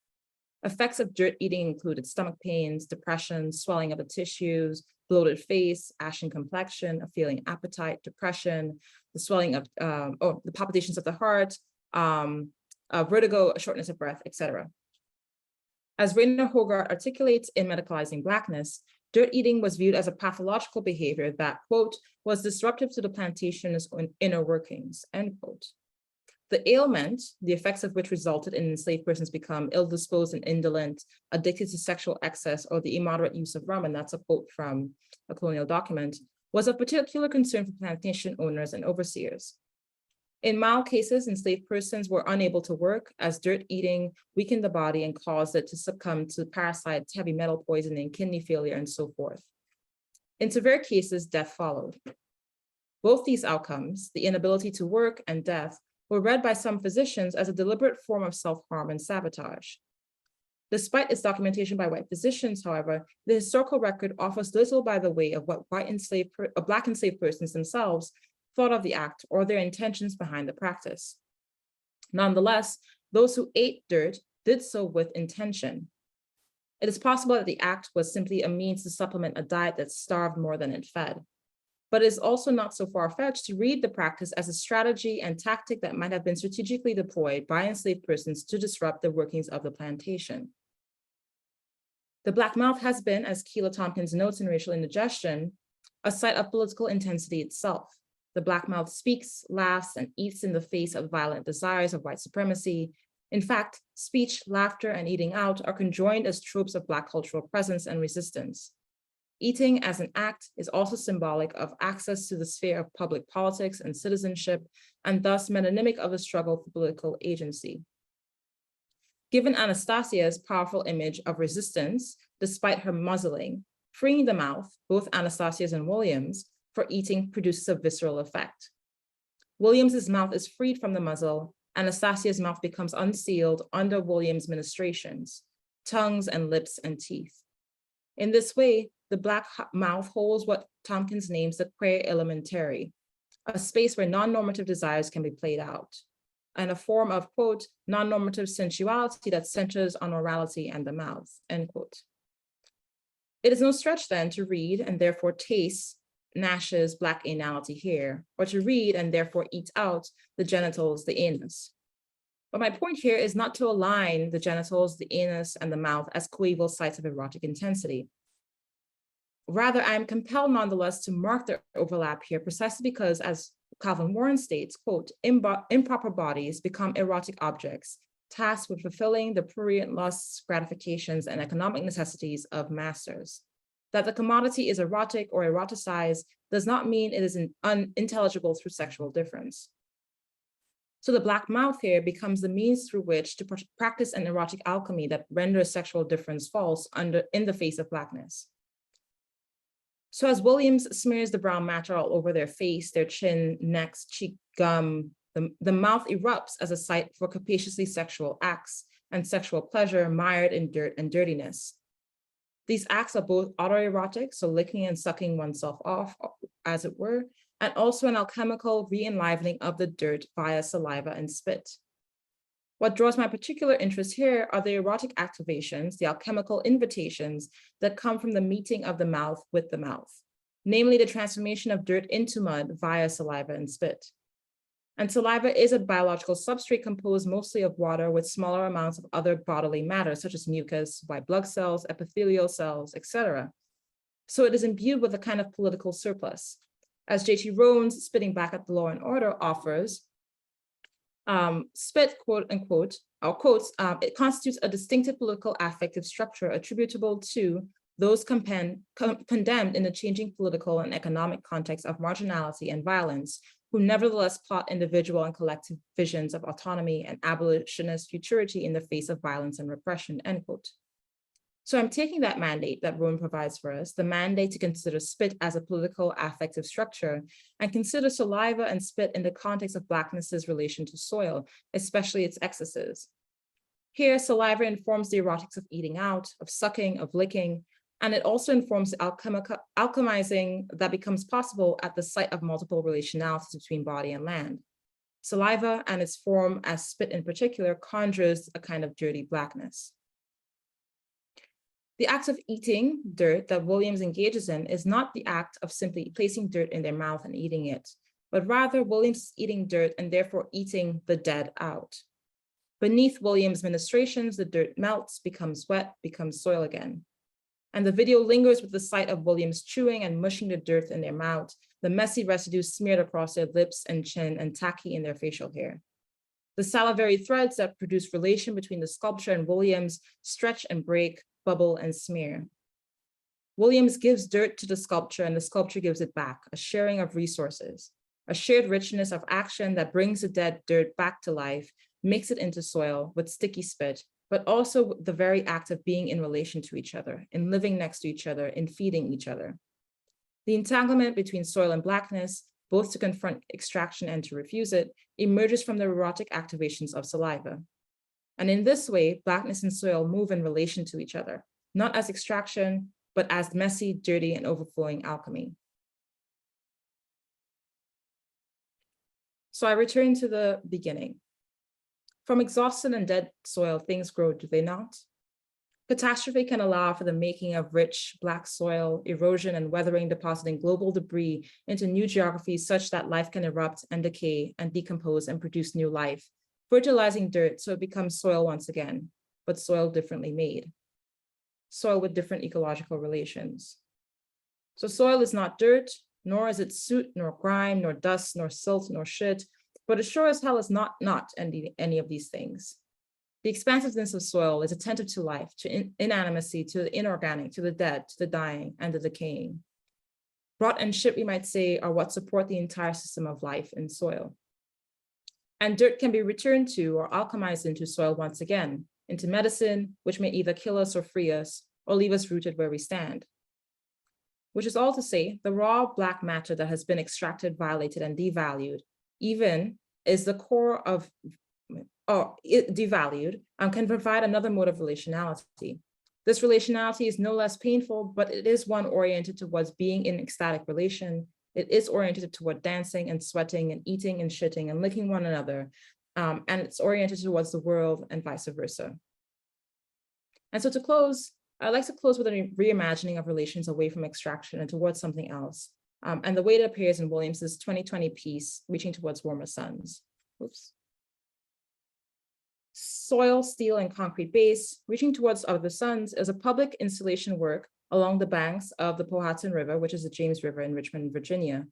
Effects of dirt eating included stomach pains, depression, swelling of the tissues, bloated face, ashen complexion, a failing appetite, depression, the swelling of, the palpitations of the heart, vertigo, shortness of breath, etc. As Rainer Hogarth articulates in Medicalizing Blackness, dirt eating was viewed as a pathological behavior that, quote, was disruptive to the plantation's inner workings, end quote. The ailment, the effects of which resulted in enslaved persons become ill-disposed and indolent, addicted to sexual excess or the immoderate use of rum, and that's a quote from a colonial document, was of particular concern for plantation owners and overseers. In mild cases, enslaved persons were unable to work as dirt eating weakened the body and caused it to succumb to parasites, heavy metal poisoning, kidney failure, and so forth. In severe cases, death followed. Both these outcomes, the inability to work and death, were read by some physicians as a deliberate form of self-harm and sabotage. Despite its documentation by white physicians, however, the historical record offers little by the way of what Black enslaved persons themselves thought of the act or their intentions behind the practice. Nonetheless, those who ate dirt did so with intention. It is possible that the act was simply a means to supplement a diet that starved more than it fed. But it is also not so far-fetched to read the practice as a strategy and tactic that might have been strategically deployed by enslaved persons to disrupt the workings of the plantation. The Black mouth has been, as Keela Tompkins notes in Racial Indigestion, a site of political intensity itself. The Black mouth speaks, laughs, and eats in the face of violent desires of white supremacy. In fact, speech, laughter, and eating out are conjoined as tropes of Black cultural presence and resistance. Eating as an act is also symbolic of access to the sphere of public politics and citizenship, and thus metonymic of the struggle for political agency. Given Anastasia's powerful image of resistance, despite her muzzling, freeing the mouth, both Anastasia's and Williams, for eating produces a visceral effect. Williams's mouth is freed from the muzzle. Anastasia's mouth becomes unsealed under Williams' ministrations, tongues and lips and teeth. In this way, the Black mouth holds what Tompkins names the queer elementary, a space where non-normative desires can be played out, and a form of, quote, non-normative sensuality that centers on orality and the mouth, end quote. It is no stretch then to read and therefore taste Nash's Black anality here, or to read and therefore eat out the genitals, the anus. But my point here is not to align the genitals, the anus, and the mouth as coeval sites of erotic intensity. Rather, I am compelled nonetheless to mark their overlap here precisely because, as Calvin Warren states, quote, improper bodies become erotic objects, tasked with fulfilling the prurient lusts, gratifications, and economic necessities of masters. That the commodity is erotic or eroticized does not mean it is unintelligible through sexual difference. So the Black mouth here becomes the means through which to practice an erotic alchemy that renders sexual difference false in the face of Blackness. So as Williams smears the brown matter all over their face, their chin, necks, cheek, gum, the mouth erupts as a site for capaciously sexual acts and sexual pleasure mired in dirt and dirtiness. These acts are both autoerotic, so licking and sucking oneself off, as it were, and also an alchemical re-enlivening of the dirt via saliva and spit. What draws my particular interest here are the erotic activations, the alchemical invitations that come from the meeting of the mouth with the mouth, namely the transformation of dirt into mud via saliva and spit. And saliva is a biological substrate composed mostly of water with smaller amounts of other bodily matter, such as mucus, white blood cells, epithelial cells, etc. So it is imbued with a kind of political surplus. As J.T. Rowan's Spitting Back at the Law and Order offers, spit, quote unquote, or quotes, it constitutes a distinctive political affective structure attributable to those condemned in the changing political and economic context of marginality and violence, who nevertheless plot individual and collective visions of autonomy and abolitionist futurity in the face of violence and repression, end quote. So I'm taking that mandate that Rowan provides for us, the mandate to consider spit as a political affective structure, and consider saliva and spit in the context of Blackness's relation to soil, especially its excesses. Here, saliva informs the erotics of eating out, of sucking, of licking, and it also informs the alchemizing that becomes possible at the site of multiple relationalities between body and land. Saliva and its form as spit in particular conjures a kind of dirty blackness. The act of eating dirt that Williams engages in is not the act of simply placing dirt in their mouth and eating it, but rather Williams is eating dirt and therefore eating the dead out. Beneath Williams' ministrations, the dirt melts, becomes wet, becomes soil again. And the video lingers with the sight of Williams chewing and mushing the dirt in their mouth, the messy residue smeared across their lips and chin and tacky in their facial hair. The salivary threads that produce relation between the sculpture and Williams stretch and break, bubble and smear. Williams gives dirt to the sculpture and the sculpture gives it back, a sharing of resources, a shared richness of action that brings the dead dirt back to life, makes it into soil with sticky spit, but also the very act of being in relation to each other, in living next to each other, in feeding each other. The entanglement between soil and blackness, both to confront extraction and to refuse it, emerges from the erotic activations of saliva. And in this way, blackness and soil move in relation to each other, not as extraction, but as messy, dirty, and overflowing alchemy. So I return to the beginning. From exhausted and dead soil, things grow, do they not? Catastrophe can allow for the making of rich black soil, erosion and weathering, depositing global debris into new geographies such that life can erupt and decay and decompose and produce new life, fertilizing dirt so it becomes soil once again, but soil differently made. Soil with different ecological relations. So soil is not dirt, nor is it soot, nor grime, nor dust, nor silt, nor shit, but it sure as hell is not any of these things. The expansiveness of soil is attentive to life, to inanimacy, to the inorganic, to the dead, to the dying, and the decaying. Rot and shit, we might say, are what support the entire system of life in soil. And dirt can be returned to or alchemized into soil once again, into medicine, which may either kill us or free us, or leave us rooted where we stand. Which is all to say, the raw black matter that has been extracted, violated, and devalued, even is the core of, or devalued, can provide another mode of relationality. This relationality is no less painful, but it is one oriented towards being in ecstatic relation. It is oriented toward dancing and sweating and eating and shitting and licking one another. And it's oriented towards the world and vice versa. And so to close, I'd like to close with a reimagining of relations away from extraction and towards something else. And the way it appears in Williams's 2020 piece, Reaching Towards Warmer Suns. Oops. Soil, Steel, and Concrete Base, Reaching Towards Other Suns is a public installation work along the banks of the Powhatan River, which is the James River in Richmond, Virginia,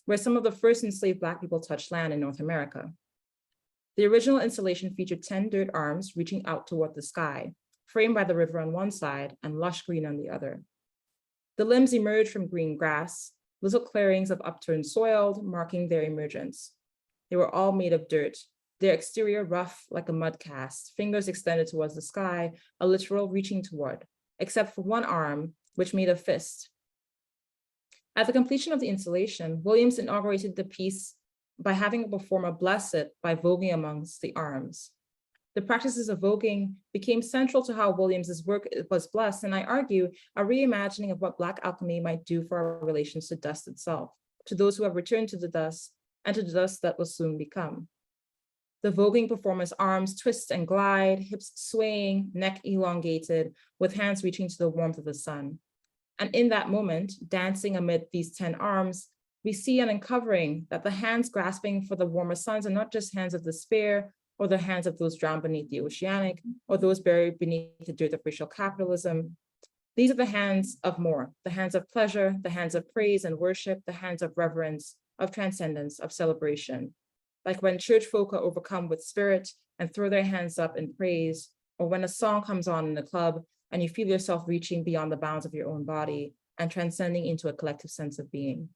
where some of the first enslaved Black people touched land in North America. The original installation featured 10 dirt arms reaching out toward the sky, framed by the river on one side and lush green on the other. The limbs emerged from green grass, little clearings of upturned soil marking their emergence. They were all made of dirt, their exterior rough like a mud cast, fingers extended towards the sky, a literal reaching toward, except for one arm, which made a fist. At the completion of the installation, Williams inaugurated the piece by having a performer bless it by voguing amongst the arms. The practices of voguing became central to how Williams's work was blessed, and I argue a reimagining of what Black alchemy might do for our relations to dust itself, to those who have returned to the dust, and to the dust that will soon become. The voguing performer's arms twist and glide, hips swaying, neck elongated, with hands reaching to the warmth of the sun. And in that moment, dancing amid these 10 arms, we see an uncovering that the hands grasping for the warmer suns are not just hands of despair or the hands of those drowned beneath the oceanic or those buried beneath the dirt of racial capitalism. These are the hands of more, the hands of pleasure, the hands of praise and worship, the hands of reverence, of transcendence, of celebration. Like when church folk are overcome with spirit and throw their hands up in praise, or when a song comes on in the club and you feel yourself reaching beyond the bounds of your own body and transcending into a collective sense of being.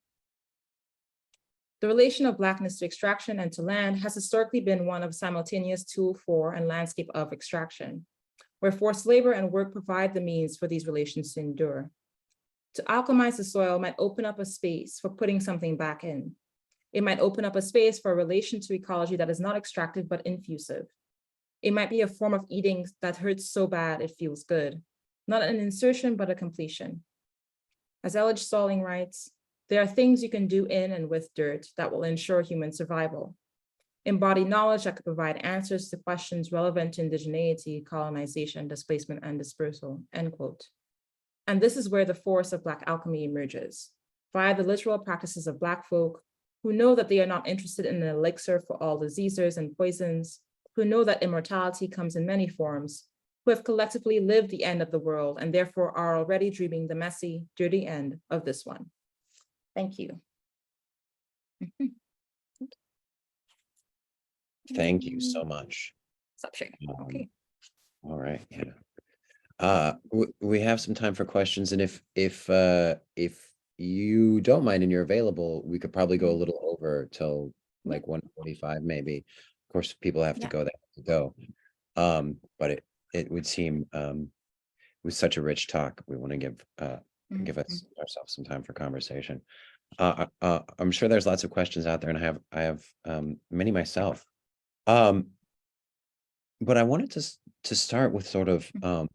The relation of Blackness to extraction and to land has historically been one of simultaneous tool for and landscape of extraction, where forced labor and work provide the means for these relations to endure. To alchemize the soil might open up a space for putting something back in. It might open up a space for a relation to ecology that is not extractive but infusive. It might be a form of eating that hurts so bad it feels good, not an insertion but a completion. As Elledge Stalling writes, there are things you can do in and with dirt that will ensure human survival. Embody knowledge that could provide answers to questions relevant to indigeneity, colonization, displacement, and dispersal, end quote. And this is where the force of Black alchemy emerges, via the literal practices of Black folk who know that they are not interested in an elixir for all diseases and poisons, who know that immortality comes in many forms, who have collectively lived the end of the world and therefore are already dreaming the messy, dirty end of this one. Thank you. Thank you so much. Stop sharing. Okay. All right. Yeah. We have some time for questions, and if you don't mind and you're available, we could probably go a little over till like 1:45 maybe. Of course, people have to go, they have to go. But it would seem it was such a rich talk. We want to give ourselves some time for conversation. I'm sure there's lots of questions out there, and I have many myself. But I wanted to start with sort of I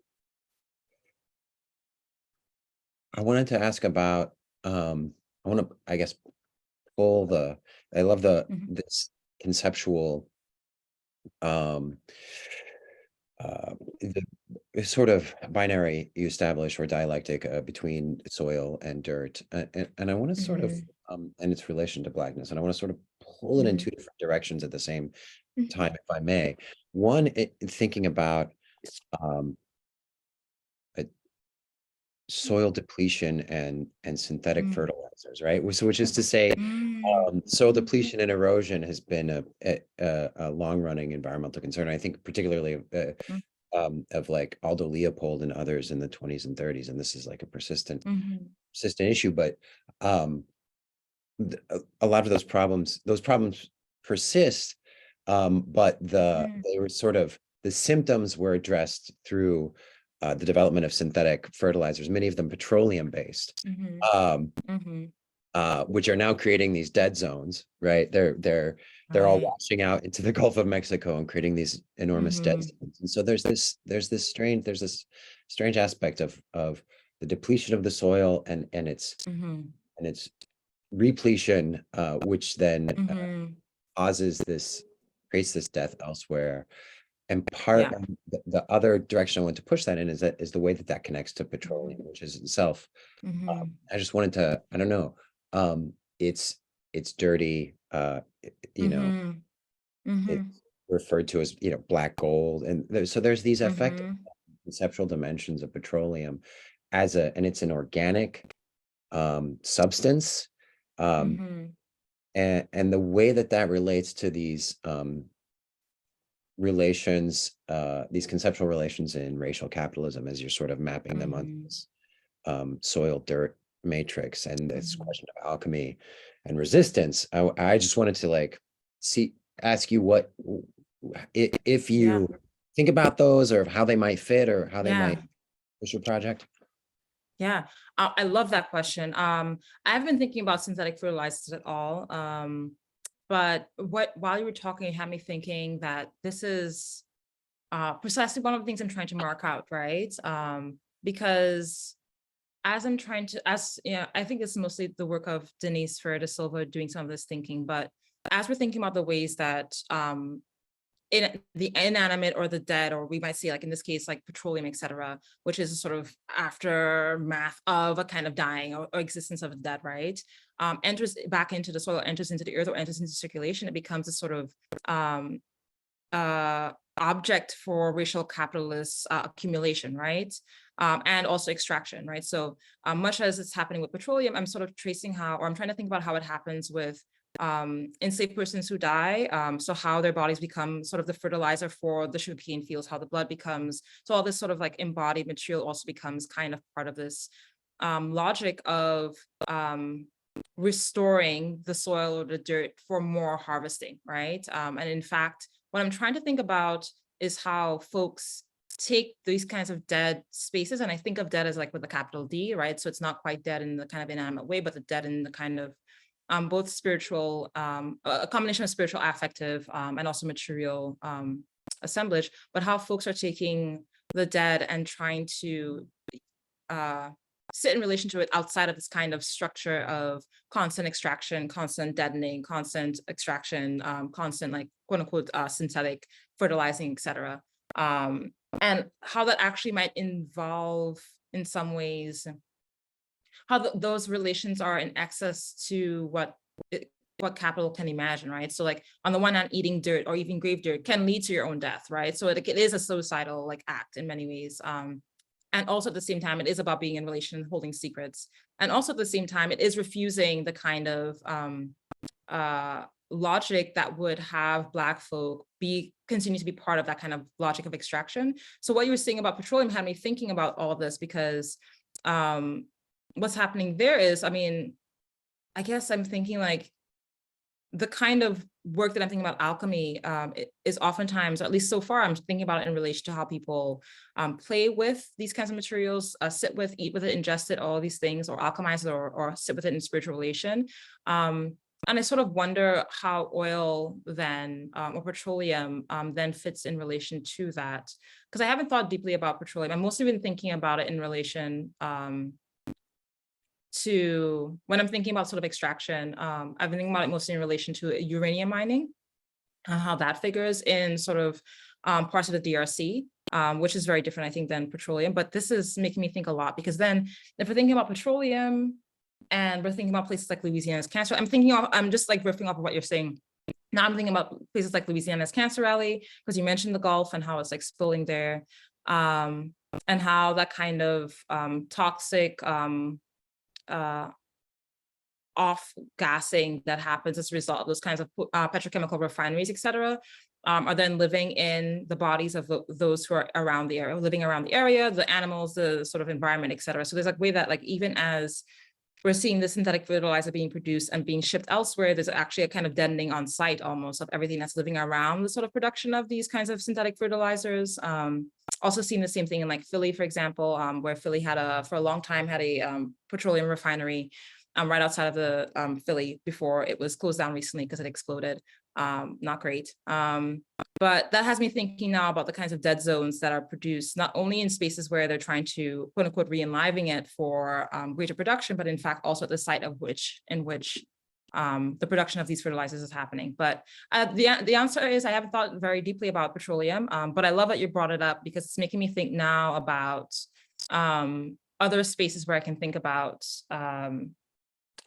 wanted to ask about I want to, I guess, pull I love this conceptual the sort of binary you establish, or dialectic between soil and dirt, and I want to sort of and its relation to Blackness, and I want to sort of pull it in two different directions at the same time, if I may. One, thinking about soil depletion and synthetic fertilizers, right? So, which is to say, soil depletion and erosion has been a long-running environmental concern. I think particularly of like Aldo Leopold and others in the 20s and 30s, and this is like a persistent issue. But a lot of those problems persist, but they were sort of, the symptoms were addressed through the development of synthetic fertilizers, many of them petroleum-based, which are now creating these dead zones, right? They're all washing out into the Gulf of Mexico and creating these enormous dead zones. And so there's this strange aspect of the depletion of the soil and its repletion, which then creates this death elsewhere. And part of the other direction I want to push that in is the way that connects to petroleum, which is itself. I just wanted to, I don't know, it's dirty, it's referred to as, black gold. And so there's these effective conceptual dimensions of petroleum and it's an organic substance. And the way that relates to these relations, these conceptual relations in racial capitalism, as you're sort of mapping them on this soil dirt matrix, and this question of alchemy and resistance. I just wanted to ask you what, if you think about those, or how they might fit, or how they might push your project. Yeah, I love that question. I haven't been thinking about synthetic fertilizers at all. But while you were talking, it had me thinking that this is precisely one of the things I'm trying to mark out, right? Because as I'm trying to, I think it's mostly the work of Denise Ferreira da Silva doing some of this thinking, but as we're thinking about the ways that in the inanimate or the dead, or we might see like in this case, like petroleum, et cetera, which is a sort of aftermath of a kind of dying or existence of the dead, right? Enters back into the soil, enters into the earth, or enters into circulation, it becomes a sort of object for racial capitalist accumulation, right? And also extraction, right? So much as it's happening with petroleum, I'm sort of tracing how, or I'm trying to think about how it happens with enslaved persons who die. So how their bodies become sort of the fertilizer for the sugarcane fields, how the blood becomes, so all this sort of like embodied material also becomes kind of part of this logic of restoring the soil or the dirt for more harvesting, right? And in fact, what I'm trying to think about is how folks take these kinds of dead spaces, and I think of dead as like with a capital D, right? So it's not quite dead in the kind of inanimate way, but the dead in the kind of both spiritual, a combination of spiritual, affective, and also material assemblage, but how folks are taking the dead and trying to sit in relation to it outside of this kind of structure of constant extraction, constant deadening, constant extraction, constant like quote unquote synthetic fertilizing, et cetera. And how that actually might involve in some ways how those relations are in excess to what capital can imagine, right? So like on the one hand, eating dirt or even grave dirt can lead to your own death, right? So it is a suicidal like act in many ways. And also at the same time, it is about being in relation, holding secrets. And also at the same time, it is refusing the kind of logic that would have Black folk continue to be part of that kind of logic of extraction. So what you were saying about petroleum had me thinking about all of this, because what's happening there is, I mean, I guess I'm thinking like the kind of work that I'm thinking about alchemy is oftentimes, or at least so far, I'm thinking about it in relation to how people play with these kinds of materials, sit with, eat with it, ingest it, all these things, or alchemize it, or sit with it in spiritual relation. And I sort of wonder how oil then, or petroleum then fits in relation to that. Because I haven't thought deeply about petroleum. I've mostly been thinking about it in relation to when I'm thinking about sort of extraction, I've been thinking about it mostly in relation to uranium mining, how that figures in sort of parts of the DRC, which is very different, I think, than petroleum. But this is making me think a lot, because then if we're thinking about petroleum and we're thinking about places like Louisiana's Cancer, I'm just like riffing off of what you're saying. Now I'm thinking about places like Louisiana's Cancer Alley, because you mentioned the Gulf and how it's like spilling there, and how that kind of toxic off-gassing that happens as a result of those kinds of petrochemical refineries, et cetera, are then living in the bodies of those who are around the area, living around the area, the animals, the sort of environment, et cetera. So there's like way that like even as we're seeing the synthetic fertilizer being produced and being shipped elsewhere, there's actually a kind of deadening on site almost of everything that's living around the sort of production of these kinds of synthetic fertilizers. Also seeing the same thing in like Philly, for example, where Philly had for a long time had a petroleum refinery right outside of the Philly before it was closed down recently because it exploded. Not great. But that has me thinking now about the kinds of dead zones that are produced, not only in spaces where they're trying to quote unquote re-enliven it for greater production, but in fact also at the site of in which the production of these fertilizers is happening. But the answer is I haven't thought very deeply about petroleum, but I love that you brought it up, because it's making me think now about other spaces where I can think about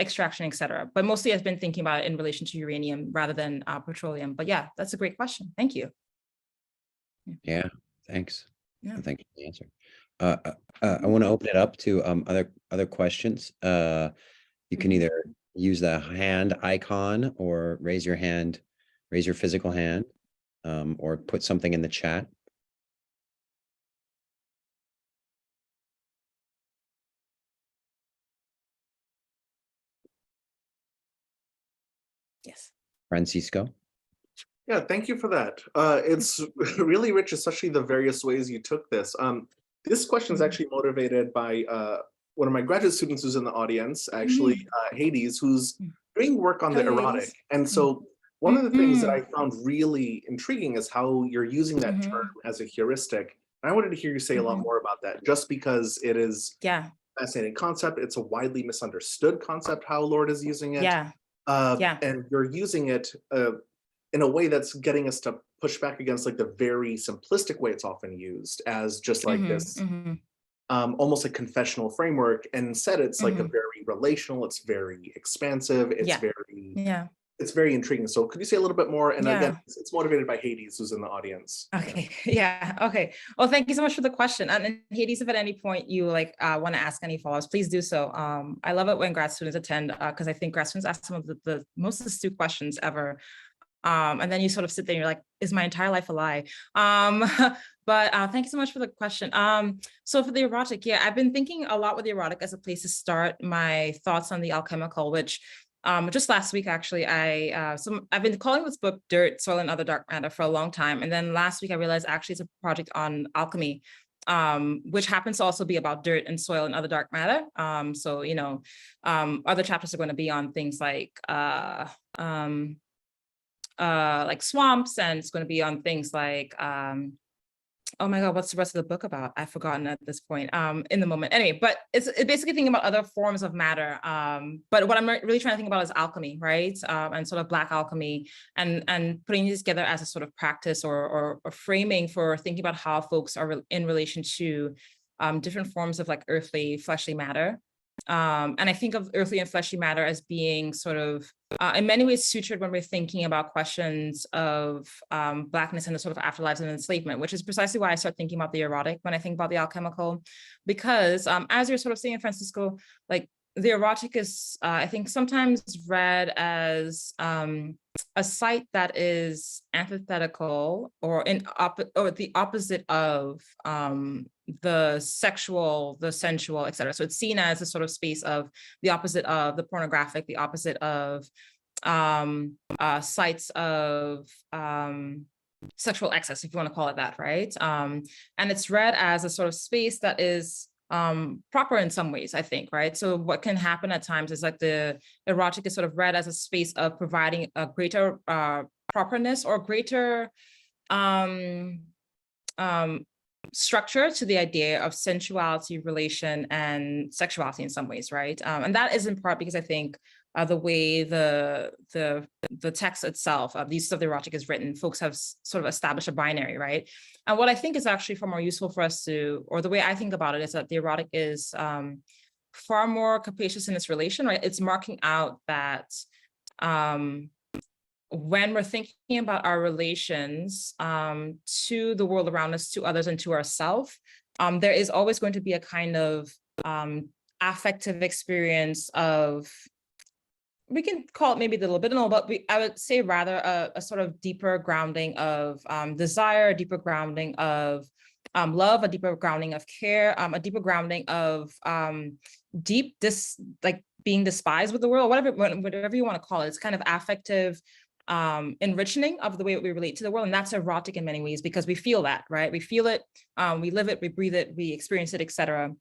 extraction, et cetera. But mostly I've been thinking about it in relation to uranium rather than petroleum. But yeah, that's a great question. Thank you. Yeah, thanks. Yeah. Thank you for the answer. I want to open it up to other questions. You can either use the hand icon or raise your physical hand, or put something in the chat. Yes. Francisco. Yeah, thank you for that. It's really rich, especially the various ways you took this. This question is actually motivated by one of my graduate students who's in the audience, actually, Hades, who's doing work on the erotic. And so One of the things that Mhm. I found really intriguing is how you're using that term Mhm. as a heuristic. And I wanted to hear you say a lot Mhm. more about that, just because it is Yeah, a fascinating concept. It's a widely misunderstood concept, how Lord is using it. yeah, yeah. And you're using it in a way that's getting us to push back against like the very simplistic way it's often used as just like Mhm. this Mhm. almost like confessional framework. And instead it's like a Mhm. very relational, it's very expansive, Yeah, yeah, it's very intriguing. So could you say a little bit more? And again, yeah. it's motivated by Hades, who's in the audience. Okay. Yeah. Okay. Well, thank you so much for the question. And Hades, if at any point you like want to ask any follow-ups, please do so. I love it when grad students attend because I think grad students ask some of the most astute questions ever. And then you sort of sit there and you're like, is my entire life a lie? Um, but thank you so much for the question. So for the erotic, yeah, I've been thinking a lot with the erotic as a place to start my thoughts on the alchemical, which just last week, actually, I've been calling this book Dirt, Soil, and Other Dark Matter for a long time. And then last week I realized actually it's a project on alchemy, which happens to also be about dirt and soil and other dark matter. So, other chapters are going to be on things like swamps, and it's going to be on things like oh my god, what's the rest of the book about? I've forgotten at this point in the moment. Anyway, but it's basically thinking about other forms of matter, but what I'm really trying to think about is alchemy, right? And sort of black alchemy, and putting these together as a sort of practice or framing for thinking about how folks are in relation to different forms of like earthly fleshly matter. And I think of earthly and fleshy matter as being sort of in many ways sutured when we're thinking about questions of Blackness and the sort of afterlives and enslavement, which is precisely why I start thinking about the erotic when I think about the alchemical. Because as you're sort of saying, Francisco, like the erotic is, I think, sometimes read as a site that is antithetical or or the opposite of the sexual, the sensual, et cetera. So it's seen as a sort of space of the opposite of the pornographic, the opposite of sites of sexual excess, if you want to call it that, right? And it's read as a sort of space that is proper in some ways, I think, right? So what can happen at times is like the erotic is sort of read as a space of providing a greater properness or greater um, um, structure to the idea of sensuality, relation, and sexuality in some ways, right? And that is in part because I think the way the text itself of the use of the erotic is written, folks have sort of established a binary, right? And what I think is actually far more useful for us to, or the way I think about it, is that the erotic is far more capacious in its relation, right? It's marking out that when we're thinking about our relations to the world around us, to others, and to ourselves, there is always going to be a kind of affective experience of, we can call it maybe a little bit, but I would say rather a sort of deeper grounding of desire, a deeper grounding of love, a deeper grounding of care, a deeper grounding of like being despised with the world, whatever you want to call it. It's kind of affective enriching of the way we relate to the world. And that's erotic in many ways because we feel that, right? We feel it, we live it, we breathe it, we experience it, etc.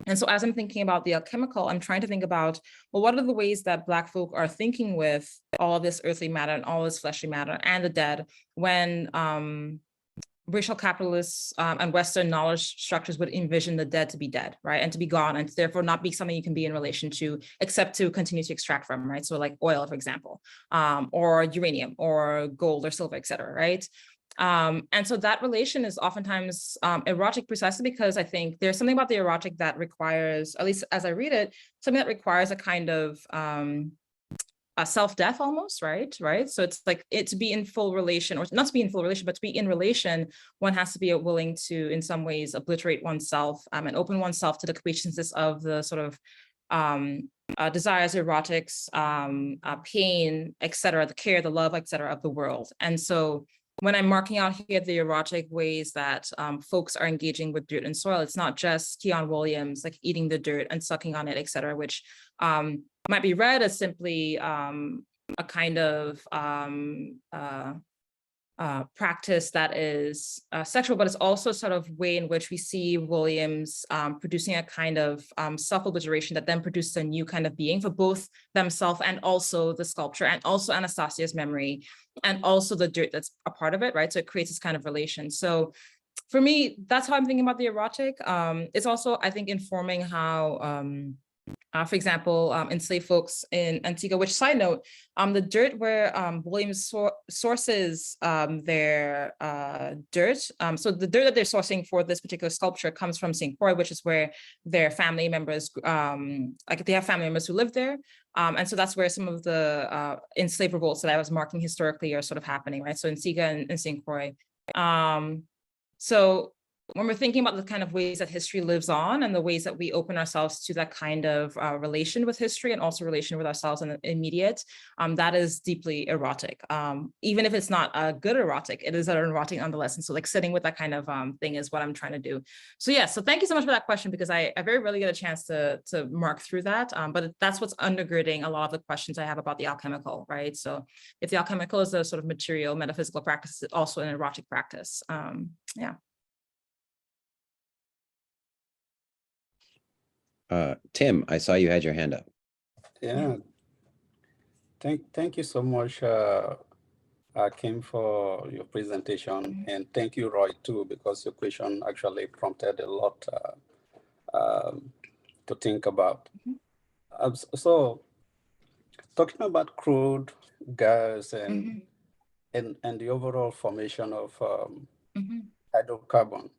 And so as I'm thinking about the alchemical, I'm trying to think about, well, what are the ways that Black folk are thinking with all of this earthly matter and all this fleshly matter and the dead when racial capitalists and Western knowledge structures would envision the dead to be dead, right? And to be gone, and therefore not be something you can be in relation to, except to continue to extract from, right? So like oil, for example, or uranium or gold or silver, et cetera, right? And so that relation is oftentimes erotic precisely because I think there's something about the erotic that requires, at least as I read it, something that requires a kind of a self-death almost, right? So it's like to be in full relation, or not to be in full relation, but to be in relation, one has to be willing to, in some ways, obliterate oneself and open oneself to the capaciousness of the sort of desires, erotics, pain, etc., the care, the love, etc., of the world. And so when I'm marking out here the erotic ways that folks are engaging with dirt and soil, it's not just Kiyan Williams, like eating the dirt and sucking on it, et cetera, which might be read as simply a kind of practice that is sexual, but it's also sort of way in which we see Williams producing a kind of self-obliteration that then produces a new kind of being for both themselves and also the sculpture and also Anastasia's memory and also the dirt that's a part of it, right? So it creates this kind of relation. So for me, that's how I'm thinking about the erotic. It's also, I think, informing how, for example, enslaved folks in Antigua, which side note, the dirt where Williams sources their dirt, so the dirt that they're sourcing for this particular sculpture comes from St. Croix, which is where their family members, like they have family members who live there. And so that's where some of the enslaved revolts that I was marking historically are sort of happening, right? So Antigua and St. Croix. So when we're thinking about the kind of ways that history lives on and the ways that we open ourselves to that kind of relation with history and also relation with ourselves in the immediate, that is deeply erotic. Even if it's not a good erotic, it is an erotic nonetheless. And so like sitting with that kind of thing is what I'm trying to do. So yeah, so thank you so much for that question, because I very rarely get a chance to mark through that, but that's what's undergirding a lot of the questions I have about the alchemical, right? So if the alchemical is a sort of material metaphysical practice, it's also an erotic practice. Yeah. Tim, I saw you had your hand up. Yeah. Thank you so much, Kim, for your presentation, and thank you, Roy, too, because your question actually prompted a lot to think about. So, talking about crude gas and the overall formation of hydrocarbon.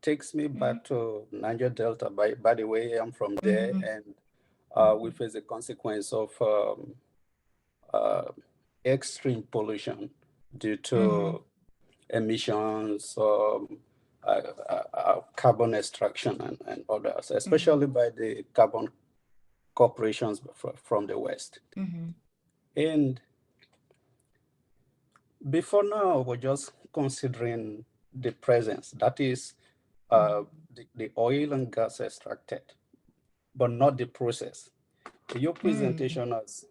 Takes me back to Niger Delta. By the way, I'm from there, and we face a consequence of extreme pollution due to emissions, carbon extraction, and others, especially by the carbon corporations from the West. And before now, we're just considering the presence, that is the oil and gas extracted, but not the process. Your presentation has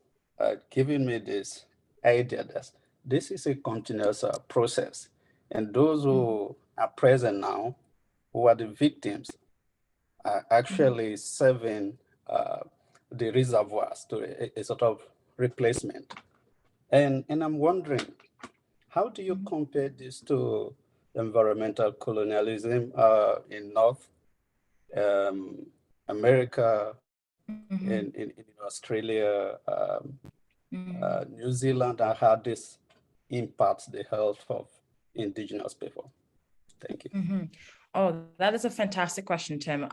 given me this idea that this is a continuous process, and those who are present now, who are the victims, are actually serving the reservoirs to a sort of replacement. And I'm wondering, how do you compare this to environmental colonialism in North America, in Australia, New Zealand, and how this impacts the health of indigenous people? Thank you. Oh, that is a fantastic question, Tim.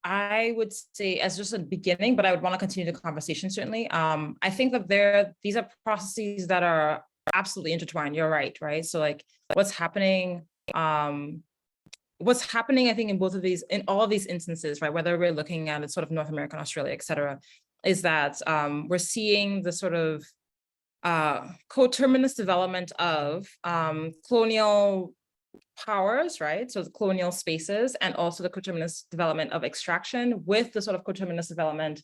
I would say as just a beginning, but I would want to continue the conversation, certainly. I think that these are processes that are absolutely intertwined. You're right? So like what's happening, I think in both of these, in all of these instances, right, whether we're looking at it sort of North America, Australia, et cetera, is that we're seeing the sort of coterminous development of colonial powers, right? So the colonial spaces, and also the coterminous development of extraction with the sort of coterminous development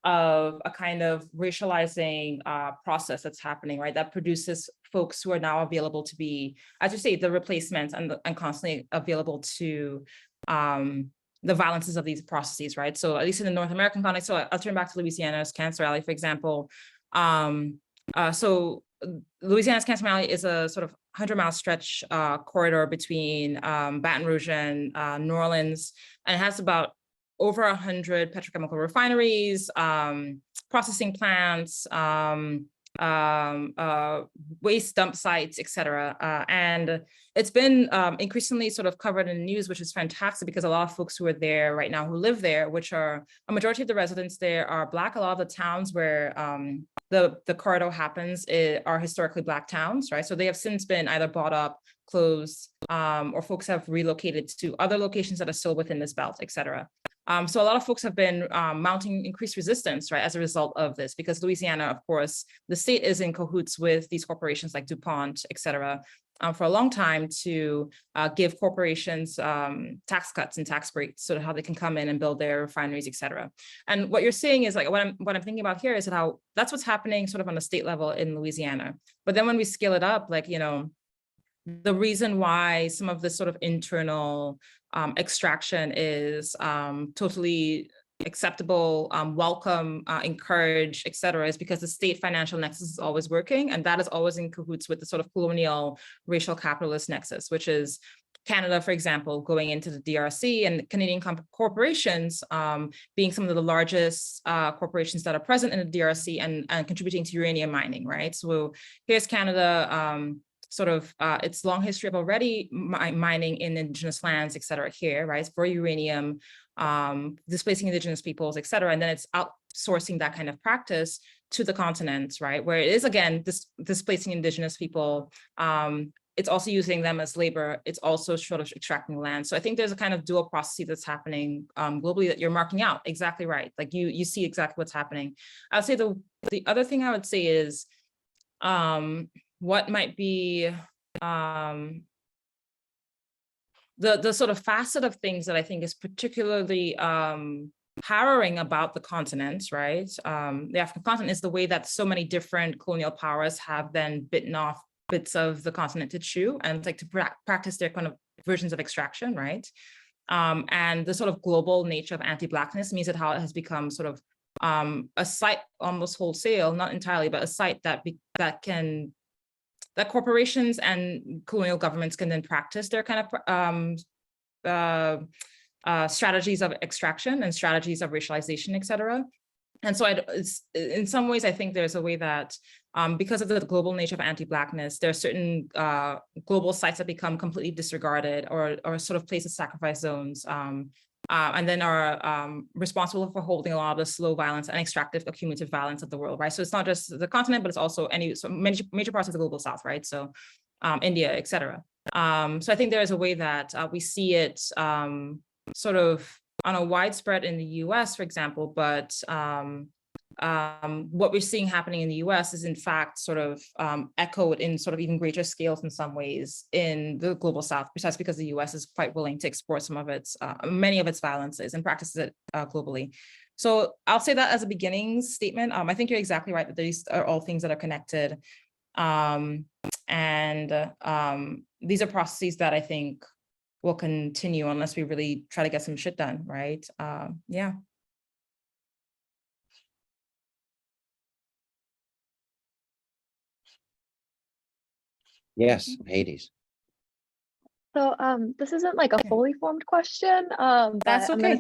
of a kind of racializing process that's happening, right? That produces folks who are now available to be, as you say, the replacements and constantly available to the violences of these processes, right? So at least in the North American context, so I'll turn back to Louisiana's Cancer Alley, for example. So Louisiana's Cancer Alley is a sort of 100-mile stretch corridor between Baton Rouge and New Orleans, and it has about over 100 petrochemical refineries, processing plants, waste dump sites, et cetera. And it's been increasingly sort of covered in the news, which is fantastic because a lot of folks who are there right now who live there, which are a majority of the residents there are Black. A lot of the towns where the corridor happens are historically Black towns, right? So they have since been either bought up, closed, or folks have relocated to other locations that are still within this belt, et cetera. So a lot of folks have been mounting increased resistance, right, as a result of this, because Louisiana, of course, the state is in cahoots with these corporations like DuPont, et cetera, for a long time to give corporations tax cuts and tax breaks so that how they can come in and build their refineries, et cetera. And what you're seeing is like, what I'm thinking about here is that how that's what's happening sort of on a state level in Louisiana. But then when we scale it up, like, you know, the reason why some of this sort of internal extraction is totally acceptable, welcome, encourage, et cetera, is because the state financial nexus is always working. And that is always in cahoots with the sort of colonial racial capitalist nexus, which is Canada, for example, going into the DRC and Canadian corporations being some of the largest corporations that are present in the DRC and contributing to uranium mining, right? So here's Canada, sort of its long history of already mining in indigenous lands, et cetera, here, right, for uranium, displacing indigenous peoples, et cetera. And then it's outsourcing that kind of practice to the continent, right, where it is, again, displacing indigenous people. It's also using them as labor. It's also sort of extracting land. So I think there's a kind of dual process that's happening globally that you're marking out. Exactly right. Like you see exactly what's happening. I would say the other thing I would say is what might be the sort of facet of things that I think is particularly harrowing about the continent, right? The African continent is the way that so many different colonial powers have then bitten off bits of the continent to chew and like to practice their kind of versions of extraction, right? And the sort of global nature of anti-Blackness means that how it has become sort of a site almost wholesale, not entirely, but a site that corporations and colonial governments can then practice their kind of strategies of extraction and strategies of racialization, et cetera. And so in some ways, I think there's a way that because of the global nature of anti-Blackness, there are certain global sites that become completely disregarded or sort of place of sacrifice zones, and then are responsible for holding a lot of the slow violence and extractive accumulative violence of the world, right? So it's not just the continent, but it's also major parts of the global south, right? So India, et cetera. So I think there is a way that we see it sort of on a widespread in the US, for example, but what we're seeing happening in the US is in fact sort of echoed in sort of even greater scales in some ways in the global south, precisely because the US is quite willing to export some of its, many of its violences and practices it globally. So I'll say that as a beginning statement. I think you're exactly right that these are all things that are connected. These are processes that I think will continue unless we really try to get some shit done, right? Yeah. Yes, Hades. So this isn't like a fully formed question, but That's I'm okay.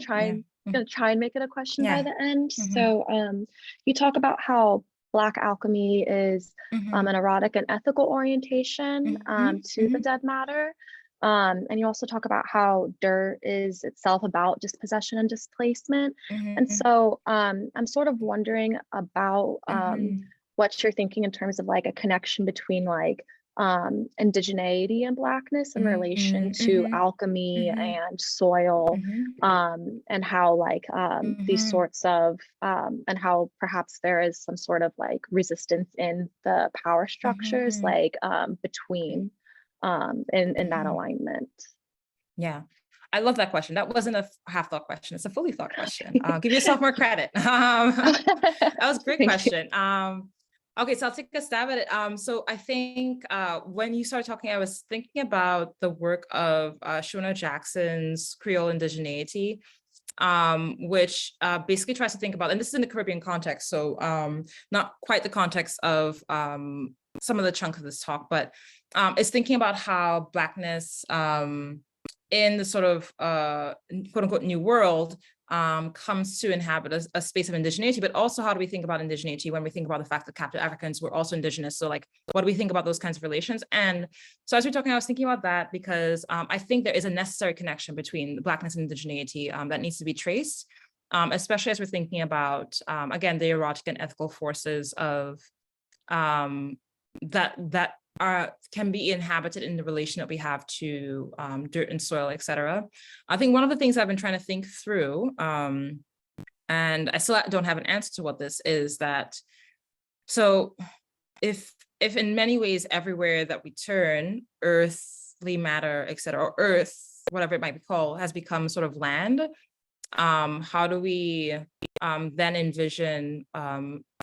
gonna try and make it a question by the end. Mhm. So you talk about how Black alchemy is an erotic and ethical orientation to the dead matter. And you also talk about how dirt is itself about dispossession and displacement. And so I'm sort of wondering about what you're thinking in terms of like a connection between like indigeneity and Blackness in relation to alchemy and soil, and how like these sorts of and how perhaps there is some sort of like resistance in the power structures like between in that alignment. Yeah, I love that question. That wasn't a half thought question. It's a fully thought question. Give yourself more credit. That was a great question. Okay, so I'll take a stab at it. So I think when you started talking, I was thinking about the work of Shona Jackson's Creole Indigeneity, which basically tries to think about, and this is in the Caribbean context, so not quite the context of some of the chunk of this talk, but it's thinking about how Blackness in the sort of quote unquote new world comes to inhabit a space of indigeneity, but also how do we think about indigeneity when we think about the fact that captive Africans were also indigenous? So like, what do we think about those kinds of relations? And so as we're talking, I was thinking about that because I think there is a necessary connection between Blackness and indigeneity that needs to be traced, especially as we're thinking about, again, the erotic and ethical forces of that can be inhabited in the relation that we have to dirt and soil, et cetera. I think one of the things I've been trying to think through, and I still don't have an answer to what this is, that so if if in many ways everywhere that we turn, earthly matter, et cetera, or earth, whatever it might be called, has become sort of land, how do we then envision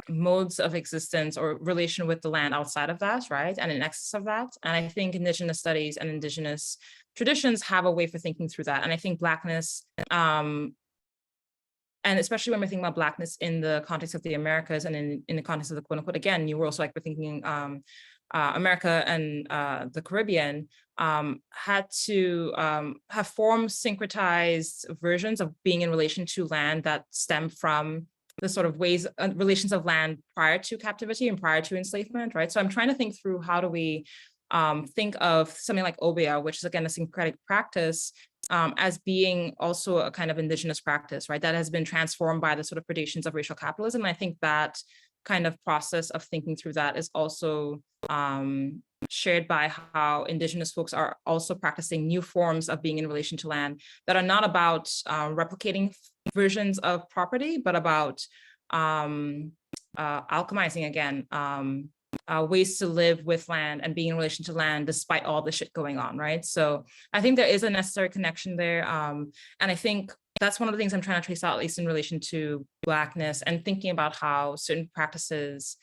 modes of existence or relation with the land outside of that, right? And in excess of that. And I think Indigenous studies and Indigenous traditions have a way for thinking through that. And I think Blackness, and especially when we're thinking about Blackness in the context of the Americas and in the context of the quote unquote, again, New World, so like we're thinking America and the Caribbean, had to have formed syncretized versions of being in relation to land that stem from the sort of ways, relations of land prior to captivity and prior to enslavement, right? So I'm trying to think through how do we think of something like Obeah, which is again a syncretic practice, as being also a kind of indigenous practice, right? That has been transformed by the sort of predations of racial capitalism. And I think that kind of process of thinking through that is also shared by how indigenous folks are also practicing new forms of being in relation to land that are not about replicating versions of property, but about alchemizing again, ways to live with land and being in relation to land despite all the shit going on, right? So I think there is a necessary connection there. And I think that's one of the things I'm trying to trace out, at least in relation to Blackness and thinking about how certain practices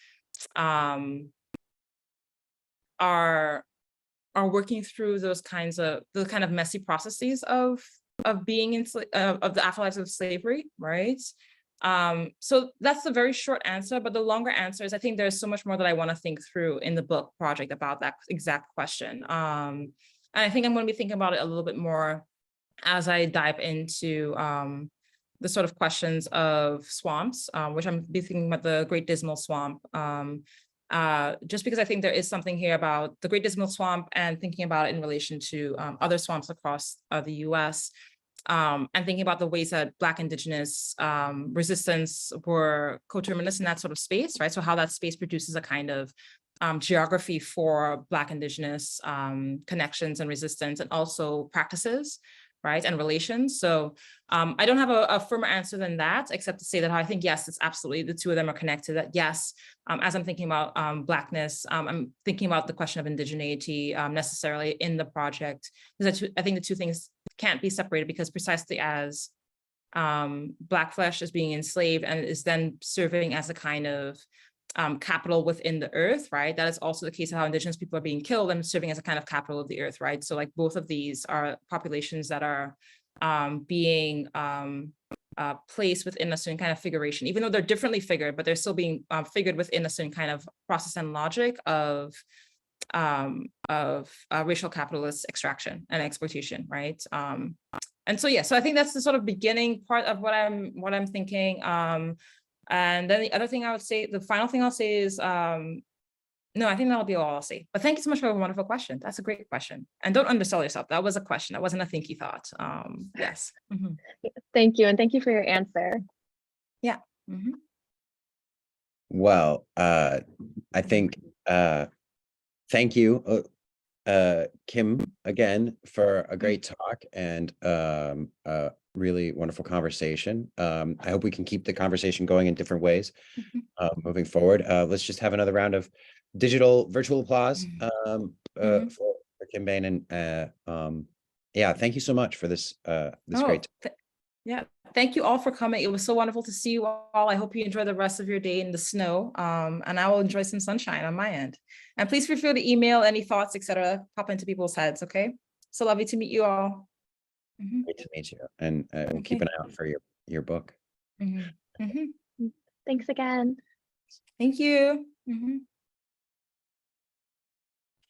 are working through those kinds of, the kind of messy processes of being in, of the afterlives of slavery, right? So that's the very short answer, but the longer answer is I think there's so much more that I want to think through in the book project about that exact question. And I think I'm going to be thinking about it a little bit more as I dive into the sort of questions of swamps, which I'm be thinking about the Great Dismal Swamp, just because I think there is something here about the Great Dismal Swamp and thinking about it in relation to other swamps across the US. And thinking about the ways that Black Indigenous resistance were coterminous in that sort of space, right? So how that space produces a kind of geography for Black Indigenous connections and resistance and also practices, right? And relations. So I don't have a firmer answer than that, except to say that I think, yes, it's absolutely, the two of them are connected. That yes, as I'm thinking about Blackness, I'm thinking about the question of indigeneity necessarily in the project. Because I think the two things can't be separated because precisely as Black flesh is being enslaved and is then serving as a kind of capital within the earth, right? That is also the case of how Indigenous people are being killed and serving as a kind of capital of the earth, right? So like both of these are populations that are being placed within a certain kind of figuration, even though they're differently figured, but they're still being figured within a certain kind of process and logic of racial capitalist extraction and exploitation, right? And so yeah, so I think that's the sort of beginning part of what I'm thinking. And then the other thing I would say, the final thing I'll say is, no, I think that'll be all I'll say. But thank you so much for a wonderful question. That's a great question. And don't undersell yourself. That was a question. That wasn't a thinky thought. Yes. Mm-hmm. Thank you. And thank you for your answer. Yeah. Mm-hmm. Well, I think, thank you, Kim, again, for a great talk and really wonderful conversation. I hope we can keep the conversation going in different ways moving forward. Let's just have another round of virtual applause for Kim Bain. And yeah, thank you so much for this great talk. Yeah, thank you all for coming. It was so wonderful to see you all. I hope you enjoy the rest of your day in the snow, and I will enjoy some sunshine on my end. And please feel free to email any thoughts, etc. pop into people's heads, okay? So lovely to meet you all. Great to meet you. And we'll keep an eye out for your book. Thanks again. Thank you.